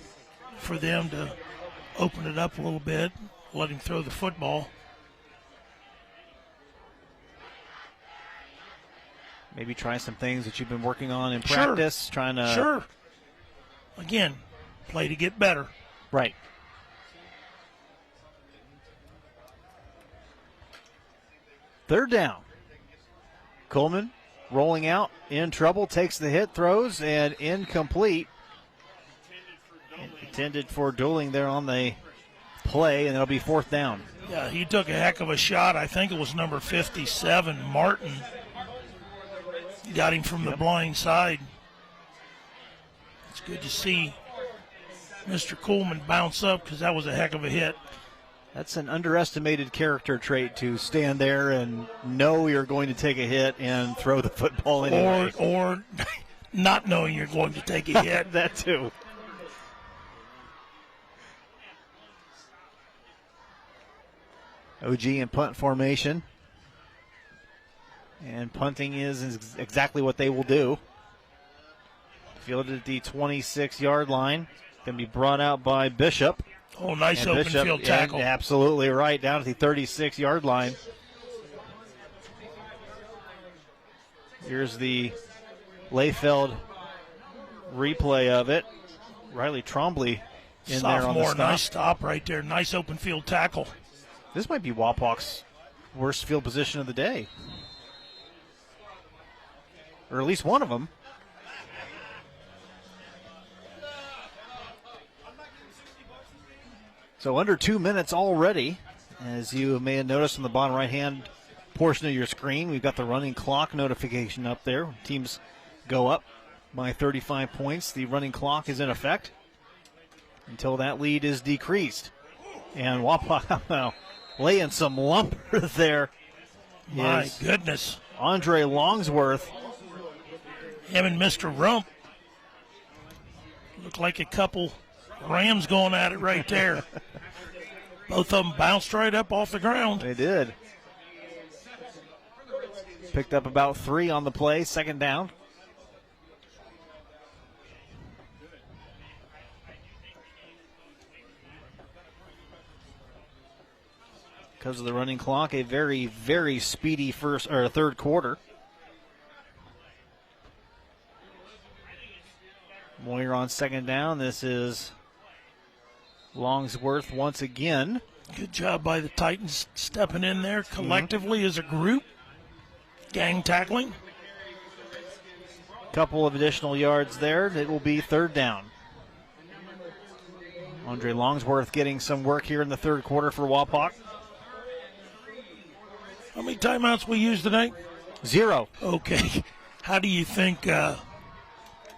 for them to open it up a little bit, let him throw the football. Maybe try some things that you've been working on in practice, trying to... Sure. Again, play to get better. Right. Third down. Coleman rolling out, in trouble, takes the hit, throws, and incomplete. Intended for Dooling there on the play, and it'll be fourth down. Yeah, he took a heck of a shot. I think it was number 57, Martin. Got him from the blind side. It's good to see Mr. Coleman bounce up because that was a heck of a hit. That's an underestimated character trait, to stand there and know you're going to take a hit and throw the football anyway. Or not knowing you're going to take a hit. That too. OG in punt formation. And punting is exactly what they will do. Fielded at the 26-yard line. Going to be brought out by Bishop. Oh, nice and open Bishop, field tackle. Absolutely right, down at the 36-yard line. Here's the Layfeld replay of it. Riley Trombley in there on the stop. Nice stop right there. Nice open field tackle. This might be Wapok's worst field position of the day. Or at least one of them. So under 2 minutes already. As you may have noticed on the bottom right-hand portion of your screen, we've got the running clock notification up there. Teams go up by 35 points. The running clock is in effect until that lead is decreased. And Wapak now laying some lumber there. My goodness. Andre Longsworth. Him and Mr. Rump look like a couple Rams going at it right there. Both of them bounced right up off the ground. They did. Picked up about 3 on the play, second down. Because of the running clock, a very, very speedy third quarter. Moyer on second down. This is Longsworth once again. Good job by the Titans stepping in there collectively as a group. Gang tackling. Couple of additional yards there. It will be third down. Andre Longsworth getting some work here in the third quarter for Wapak. How many timeouts we use tonight? 0. Okay. How do you think a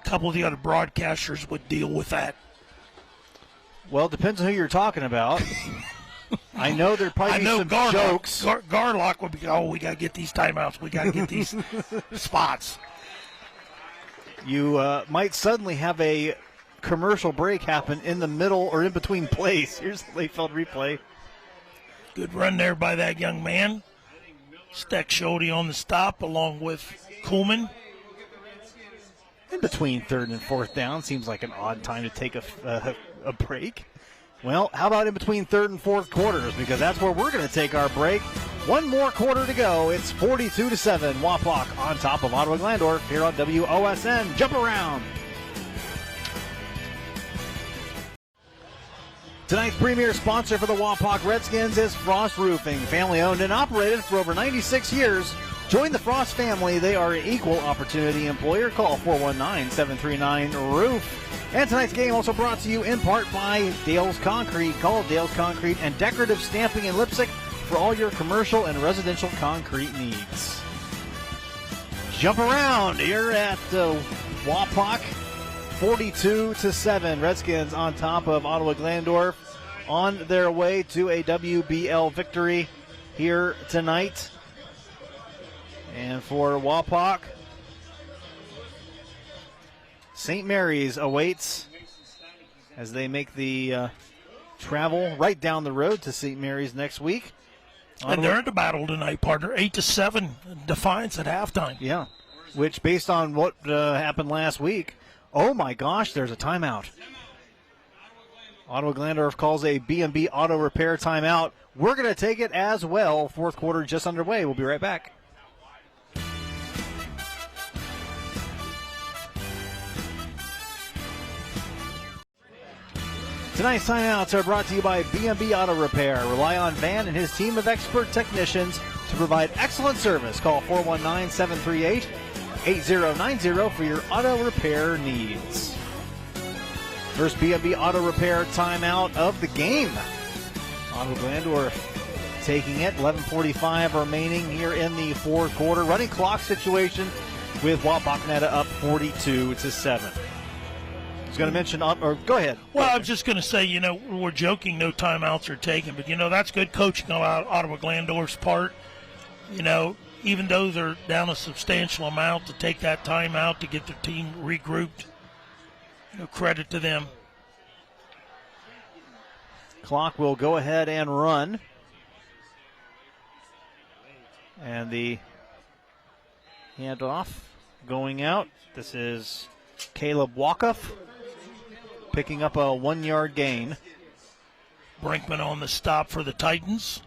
couple of the other broadcasters would deal with that? Well, it depends on who you're talking about. I know there'd probably be some jokes. Garlock would be, we got to get these timeouts. We got to get these spots. You might suddenly have a commercial break happen in the middle or in between plays. Here's the Layfeld replay. Good run there by that young man. Steck Schode on the stop along with Kuhlman. In between third and fourth down, seems like an odd time to take a break. Well, how about in between third and fourth quarters? Because that's where we're going to take our break. One more quarter to go. It's 42-7. Wapak on top of Ottawa-Glandorf here on WOSN. Jump around. Tonight's premier sponsor for the Wapak Redskins is Frost Roofing. Family owned and operated for over 96 years. Join the Frost family. They are an equal opportunity employer. Call 419-739-ROOF. And tonight's game also brought to you in part by Dale's Concrete. Call Dale's Concrete and Decorative Stamping in Lipsick for all your commercial and residential concrete needs. Jump around here at Wapak. 42-7. Redskins on top of Ottawa-Glandorf on their way to a WBL victory here tonight. And for Wapak, St. Mary's awaits as they make the travel right down the road to St. Mary's next week. And they're in the battle tonight, partner. 8-7 Defiance at halftime. Yeah, which based on what happened last week, oh my gosh, there's a timeout. Ottawa-Glandorf calls a B&B Auto Repair timeout. We're going to take it as well. Fourth quarter just underway. We'll be right back. Tonight's timeouts are brought to you by B&B Auto Repair. Rely on Van and his team of expert technicians to provide excellent service. Call 419-738-8090 for your auto repair needs. First B&B Auto Repair timeout of the game. Ottawa-Glandorf taking it. 11:45 remaining here in the fourth quarter. Running clock situation with Wapakoneta up 42-7. I was going to mention, or go ahead. Well, I was just going to say, we're joking, no timeouts are taken, but, that's good coaching on Ottawa-Glandorf's part. Even though they're down a substantial amount, to take that timeout to get their team regrouped, credit to them. Clock will go ahead and run. And the handoff going out. This is Caleb Wakuff picking up a 1-yard gain. Brinkman on the stop for the Titans.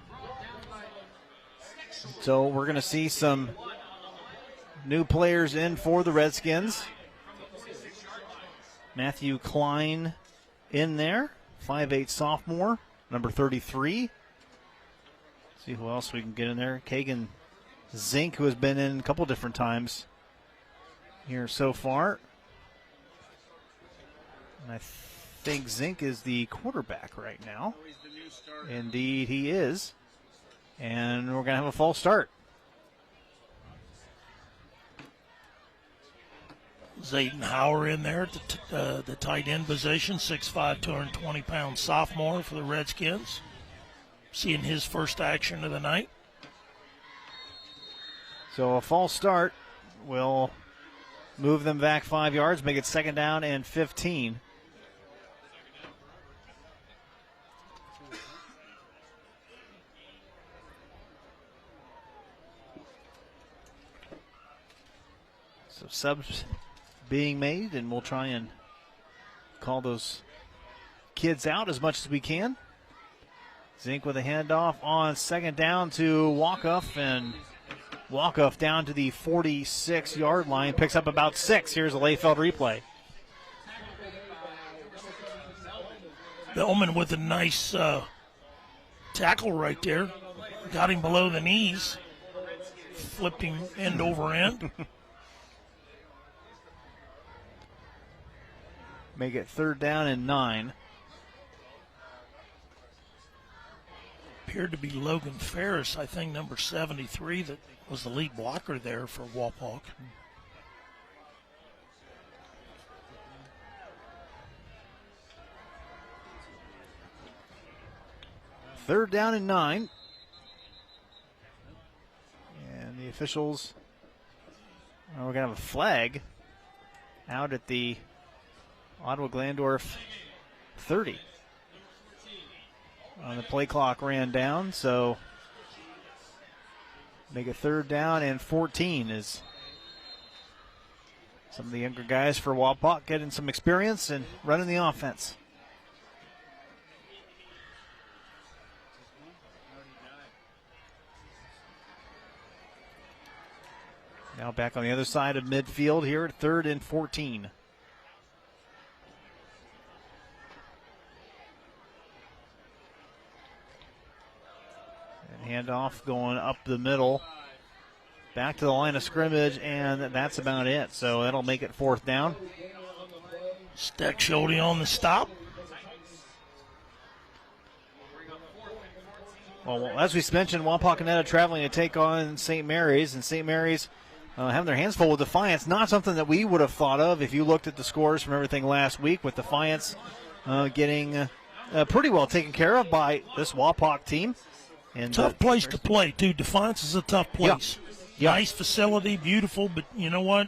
So we're going to see some new players in for the Redskins. Matthew Klein in there, 5'8" sophomore, number 33. See who else we can get in there. Kagan Zink, who has been in a couple different times here so far. And I think Zink is the quarterback right now. Indeed, he is. And we're going to have a false start. Zayden Hauer in there at the tight end position, 6'5", 220-pound sophomore for the Redskins. Seeing his first action of the night. So a false start will move them back 5 yards, make it second down and 15. So subs being made, and we'll try and call those kids out as much as we can. Zink with a handoff on second down to Wakuff, and Wakuff down to the 46-yard line, picks up about 6. Here's a Layfeld replay. Bellman with a nice tackle right there. Got him below the knees. Flipped him end over end. Make it third down and 9. Appeared to be Logan Ferris, I think, number 73, that was the lead blocker there for Wapak. Third down and 9. And the officials, we're going to have a flag out at the Ottawa-Glandorf 30. The play clock ran down, so make it 3rd down and 14 is some of the younger guys for Wapak getting some experience and running the offense. Now back on the other side of midfield here at 3rd and 14. And handoff going up the middle. Back to the line of scrimmage, and that's about it. So that'll make it 4th down. Steck Schulte on the stop. Well, as we mentioned, Wapakoneta traveling to take on St. Mary's, and St. Mary's having their hands full with Defiance. Not something that we would have thought of if you looked at the scores from everything last week, with Defiance getting pretty well taken care of by this Wapak team. And tough place to play, too. Defiance is a tough place. Yeah. Nice facility, beautiful, but you know what?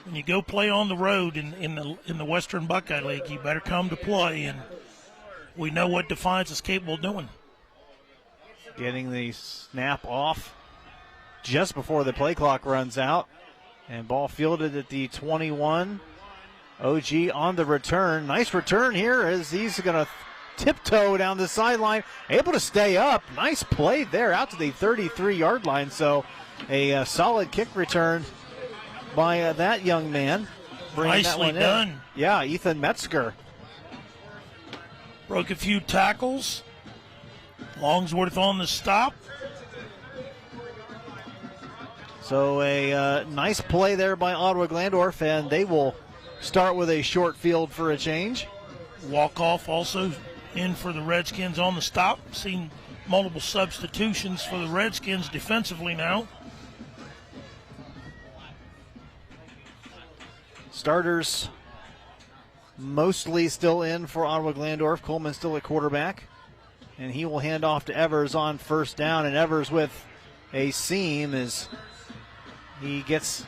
When you go play on the road in the Western Buckeye League, you better come to play, and we know what Defiance is capable of doing. Getting the snap off just before the play clock runs out, and ball fielded at the 21. OG on the return. Nice return here as he's going to tiptoe down the sideline, able to stay up. Nice play there out to the 33-yard line. So a solid kick return by that young man. Nicely done. Yeah, Ethan Metzger. Broke a few tackles. Longsworth on the stop. So a nice play there by Ottawa-Glandorf, and they will start with a short field for a change. Walk-off also in for the Redskins on the stop. Seen multiple substitutions for the Redskins defensively now. Starters mostly still in for Ottawa-Glandorf. Coleman still at quarterback. And he will hand off to Evers on 1st down. And Evers with a seam as he gets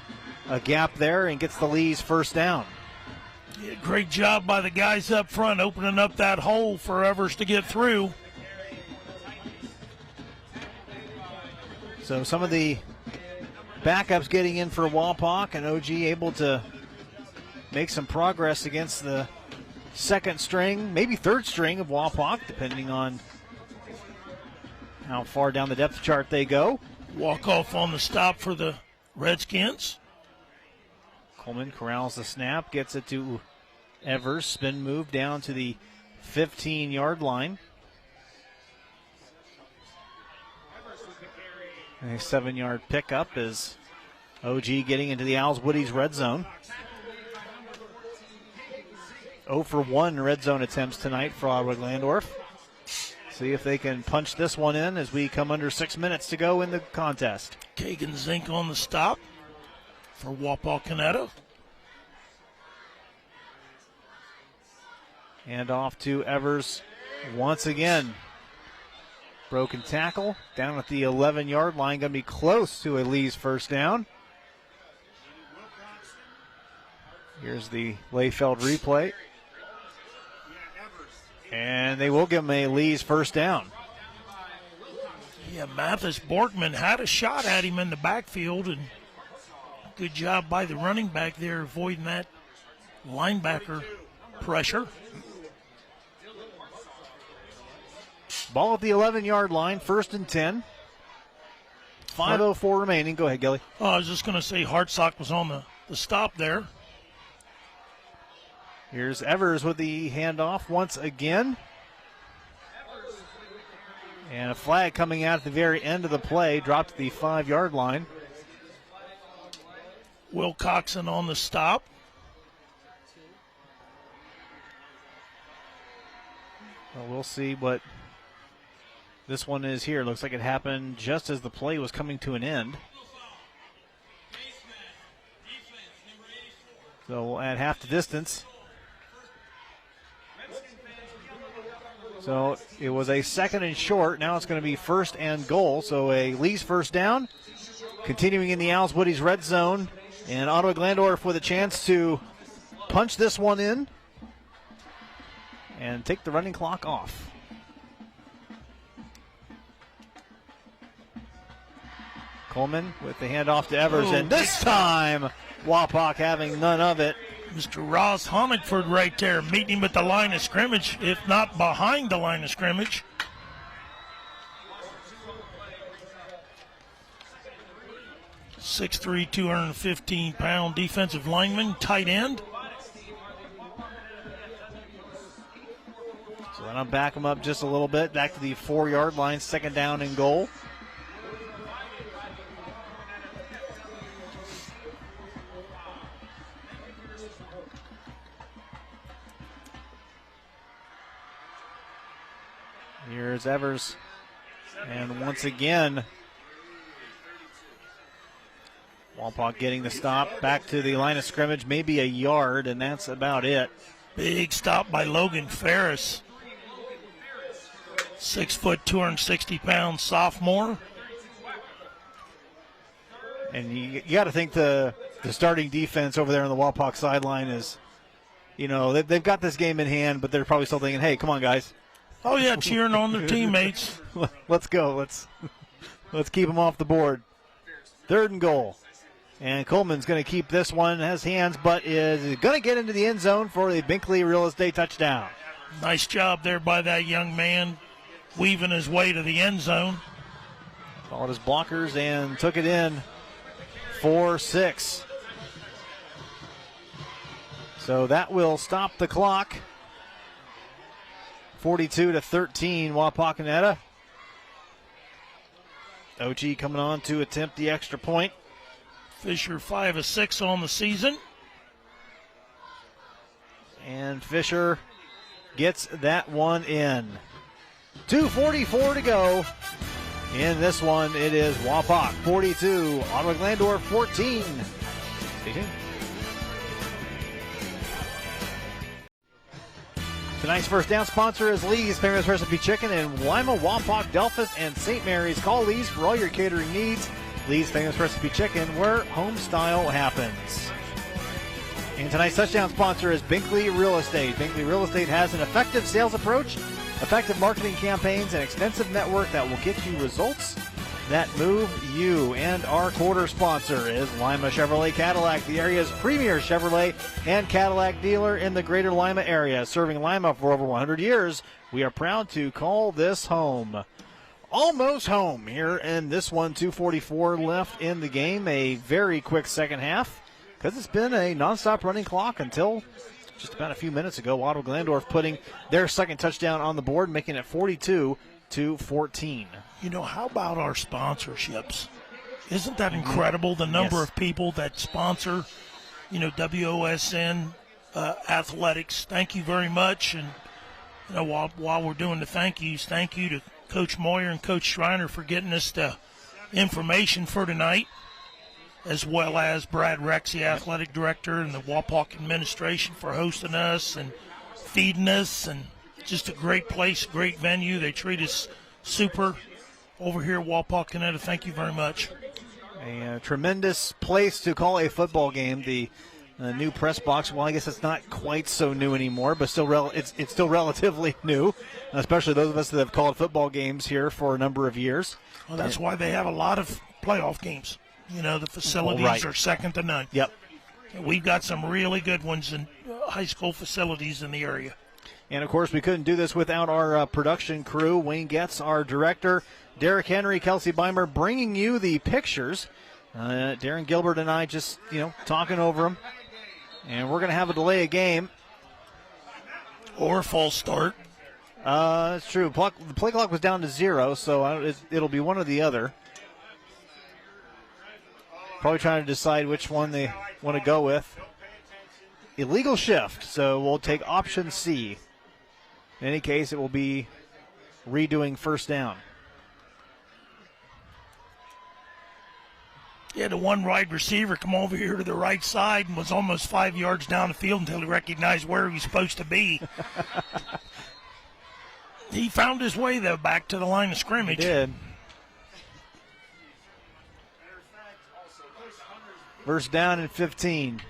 a gap there and gets the Lee's 1st down. Yeah, great job by the guys up front opening up that hole for Evers to get through. So some of the backups getting in for Wapak, and OG able to make some progress against the 2nd string, maybe 3rd string of Wapak, depending on how far down the depth chart they go. Walk off on the stop for the Redskins. Coleman corrals the snap, gets it to Evers. Spin move down to the 15-yard line. And a 7-yard pickup as OG getting into the Owls Woody's red zone. 0 for 1 red zone attempts tonight for Ottawa-Glandorf. See if they can punch this one in as we come under 6 minutes to go in the contest. Kagan Zink on the stop for Wapakoneta. And off to Evers once again. Broken tackle down at the 11-yard line. Going to be close to a Lee's 1st down. Here's the Layfeld replay. And they will give him a Lee's 1st down. Yeah, Mathis Borkman had a shot at him in the backfield, and good job by the running back there avoiding that linebacker pressure. Ball at the 11-yard line, 1st and 10. 5:04 remaining. Go ahead, Gilly. Oh, I was just going to say Hartsock was on the stop there. Here's Evers with the handoff once again. And a flag coming out at the very end of the play, dropped to the 5-yard line. Will Coxon on the stop. Well, we'll see what this one is here. Looks like it happened just as the play was coming to an end. So we'll add half the distance. So it was a 2nd and short. Now it's going to be 1st and goal. So a Lee's 1st down. Continuing in the Owls Woody's red zone. And Ottawa-Glandorf with a chance to punch this one in and take the running clock off. Coleman with the handoff to Evers, Oh, and this time Wapak having none of it. Mr. Ross Honigford right there, meeting him at the line of scrimmage, if not behind the line of scrimmage. .6'3", 215-pound defensive lineman, tight end. So then I'll back him up just a little bit, back to the 4-yard line, second down and goal. Here's Evers. And once again, Wapak getting the stop. Back to the line of scrimmage, maybe a yard, and that's about it. Big stop by Logan Ferris. 6 foot, 260-pound sophomore. And you got to think the starting defense over there on the Wapak sideline is, you know, they've got this game in hand, but they're probably still thinking, hey, come on, guys. Oh, yeah, cheering on their teammates. Let's go. Let's keep them off the board. 3rd and goal. And Coleman's going to keep this one, has hands, but is going to get into the end zone for the Binkley Real Estate touchdown. Nice job there by that young man, weaving his way to the end zone. Followed his blockers and took it in 4-6. So that will stop the clock. 42-13, Wapakoneta. OG coming on to attempt the extra point. Fisher 5 of 6 on the season. And Fisher gets that one in. 2:44 to go. In this one, it is Wapak 42, Ottawa-Glandorf 14. Stay tuned. Tonight's first down sponsor is Lee's Famous Recipe Chicken in Lima, Wapak, Delphus, and St. Mary's. Call Lee's for all your catering needs. Lee's Famous Recipe Chicken, where home style happens. And tonight's touchdown sponsor is Binkley Real Estate. Binkley Real Estate has an effective sales approach, effective marketing campaigns, and extensive network that will get you results that move you. And our quarter sponsor is Lima Chevrolet Cadillac, the area's premier Chevrolet and Cadillac dealer in the greater Lima area. Serving Lima for over 100 years, we are proud to call this home. Almost home here in this one. 2:44 left in the game. A very quick second half because it's been a nonstop running clock until just about a few minutes ago. Ottawa-Glandorf putting their second touchdown on the board, making it 42-14. You know, how about our sponsorships? Isn't that incredible, the number of people that sponsor, you know, WOSN athletics? Thank you very much. And, you know, while we're doing the thank yous, thank you to Coach Moyer and Coach Schreiner for getting us the information for tonight, as well as Brad Rex, the athletic director, and the Wapak administration for hosting us and feeding us. And just a great place, great venue. They treat us super over here at Wapakoneta. Thank you very much. A tremendous place to call a football game. The new press box, well, I guess it's not quite so new anymore, but still it's still relatively new, especially those of us that have called football games here for a number of years. Well, that's why they have a lot of playoff games. You know, the facilities are second to none. Yep. We've got some really good ones in high school facilities in the area. And, of course, we couldn't do this without our production crew. Wayne Getz, our director, Derek Henry, Kelsey Beimer bringing you the pictures. Darren Gilbert and I just, talking over them. And we're going to have a delay of game. Or a false start. It's true. The play clock was down to 0, so it'll be one or the other. Probably trying to decide which one they want to go with. Illegal shift, so we'll take option C. In any case, it will be redoing first down. Yeah, the one wide receiver come over here to the right side and was almost 5 yards down the field until he recognized where he was supposed to be. He found his way, though, back to the line of scrimmage. He did. First down and 15.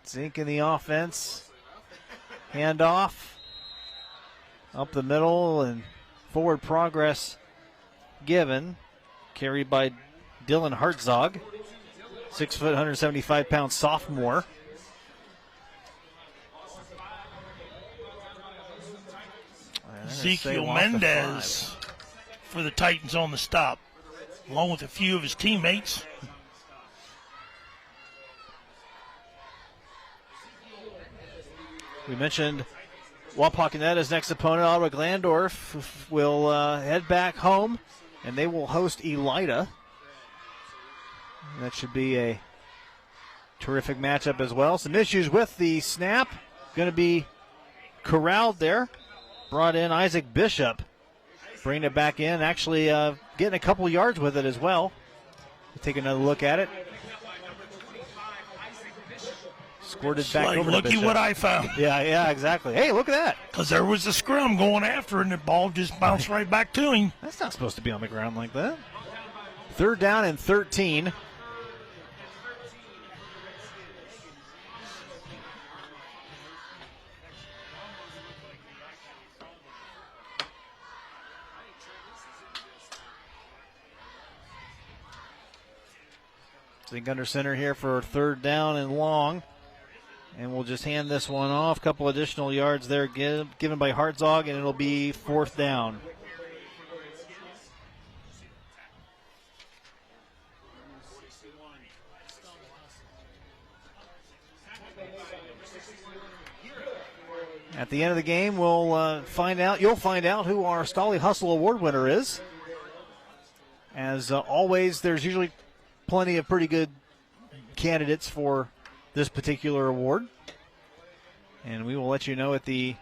Zink in the offense. Handoff. Up the middle and forward progress given. carried by Dylan Hartzog, 6 foot, 175-pound sophomore. Ezekiel Mendez for the Titans on the stop, along with a few of his teammates. We mentioned Wapakoneta's next opponent, Ottawa-Glandorf, will head back home, and they will host Elida. That should be a terrific matchup as well. Some issues with the snap. Going to be corralled there. Brought in Isaac Bishop. Bringing it back in. Actually getting a couple yards with it as well. We'll take another look at it. Squirted back over to Looky Bishop. what I found. Yeah, exactly. Hey, look at that. Because there was a scrum going after, and the ball just bounced right back to him. That's not supposed to be on the ground like that. 3rd down and 13. Zink under center here for 3rd down and long. And we'll just hand this one off. Couple additional yards there given by Hartzog, and it'll be 4th down. At the end of the game, we'll find out. You'll find out who our Stolly Hustle Award winner is. As always, there's usually plenty of pretty good candidates for this particular award. And we will let you know at the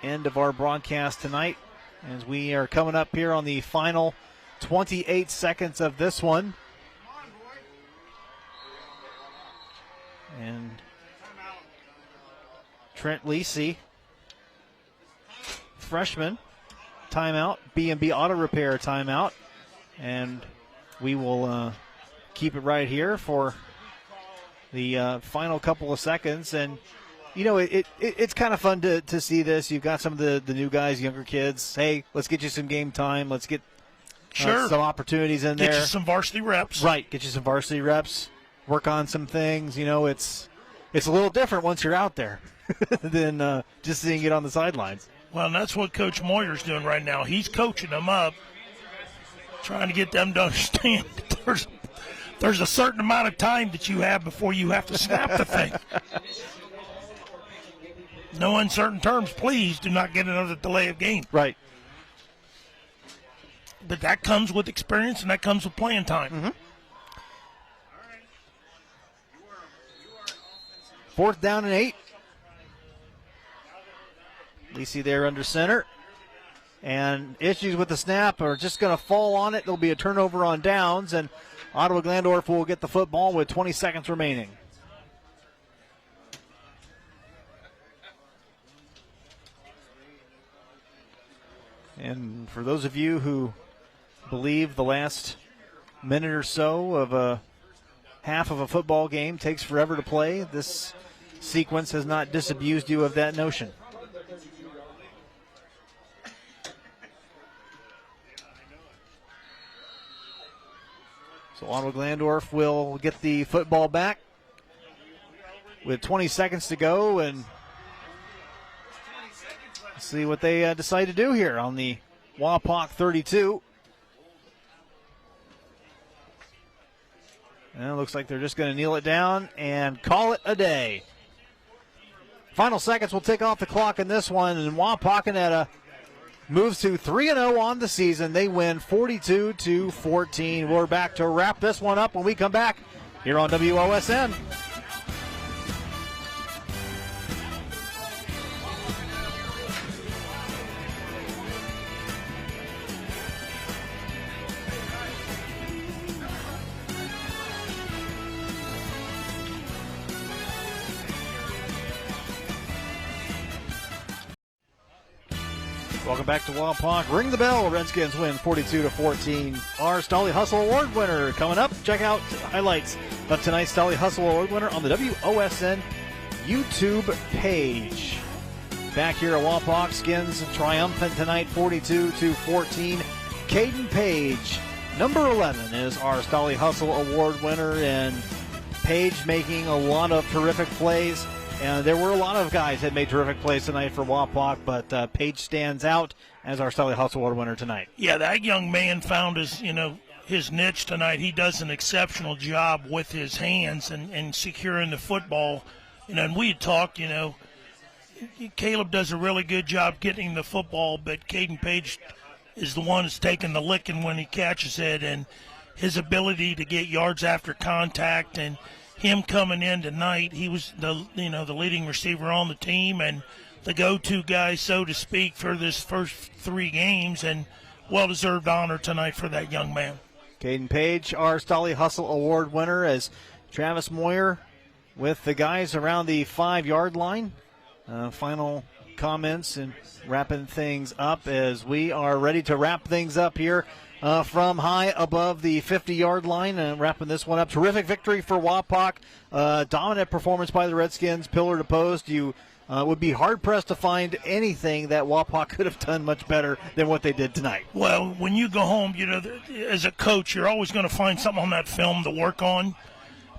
end of our broadcast tonight as we are coming up here on the final 28 seconds of this one. And Trent Lisi, freshman, timeout. B&B Auto Repair timeout. And we will keep it right here for the final couple of seconds. And, you know, it's kind of fun to see this. You've got some of the new guys, younger kids. Hey, let's get you some game time. Let's get some opportunities in there. Get you some varsity reps. Right, get you some varsity reps. Work on some things. You know, it's a little different once you're out there than just seeing it on the sidelines. Well, and that's what Coach Moyer's doing right now. He's coaching them up, trying to get them to understand that there's a certain amount of time that you have before you have to snap the thing. No uncertain terms, please do not get another delay of game. Right. But that comes with experience and that comes with playing time. Mm-hmm. 4th down and 8. Lisi there under center. And issues with the snap are just going to fall on it. There'll be a turnover on downs, and Ottawa-Glandorf will get the football with 20 seconds remaining. And for those of you who believe the last minute or so of a half of a football game takes forever to play, this sequence has not disabused you of that notion. So Ottawa-Glandorf will get the football back with 20 seconds to go, and see what they decide to do here on the Wapak 32. And it looks like they're just going to kneel it down and call it a day. Final seconds will tick off the clock in this one, and Wapakoneta moves to 3-0 on the season. They win 42-14. We're back to wrap this one up when we come back here on WOSN. Welcome back to Wapak. Ring the bell. Redskins win 42-14. Our Stolly Hustle Award winner coming up. Check out highlights of tonight's Stolly Hustle Award winner on the WOSN YouTube page. Back here at Wapak, Skins triumphant tonight, 42-14. Caden Page Number 11 is our Stolly Hustle Award winner, and Paige making a lot of terrific plays. And there were a lot of guys that made terrific plays tonight for Wapak, but Paige stands out as our Stolly Hustle Award winner tonight. Yeah, that young man found his niche tonight. He does an exceptional job with his hands and securing the football. And we had talked, Caleb does a really good job getting the football, but Caden Page is the one that's taking the licking when he catches it, and his ability to get yards after contact, and him coming in tonight, he was the leading receiver on the team and the go-to guy, so to speak, for this first 3 games, and well-deserved honor tonight for that young man. Caden Page, our Stolly Hustle Award winner, as Travis Moyer with the guys around the 5-yard line. Final comments and wrapping things up as we are ready to wrap things up here from high above the 50-yard line, and wrapping this one up. Terrific victory for Wapak. Dominant performance by the Redskins, pillar to post. You would be hard-pressed to find anything that Wapak could have done much better than what they did tonight. Well, when you go home, as a coach, you're always going to find something on that film to work on.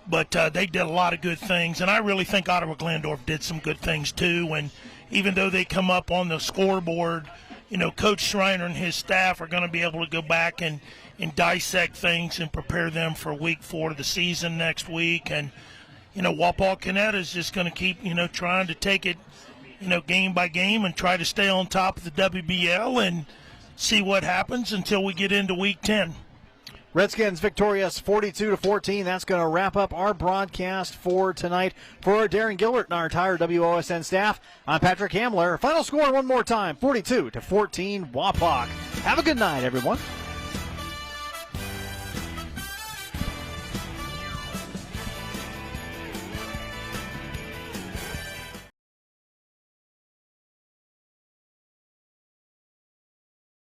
But they did a lot of good things, and I really think Ottawa-Glandorf did some good things too. And even though they come up on the scoreboard, Coach Schreiner and his staff are going to be able to go back and dissect things and prepare them for week 4 of the season next week. And, Wapakoneta is just going to keep, trying to take it, game by game and try to stay on top of the WBL and see what happens until we get into week 10. Redskins victorious 42-14. That's going to wrap up our broadcast for tonight. For Darren Gilbert and our entire WOSN staff, I'm Patrick Hamler. Final score one more time, 42-14 Wapak. Have a good night, everyone.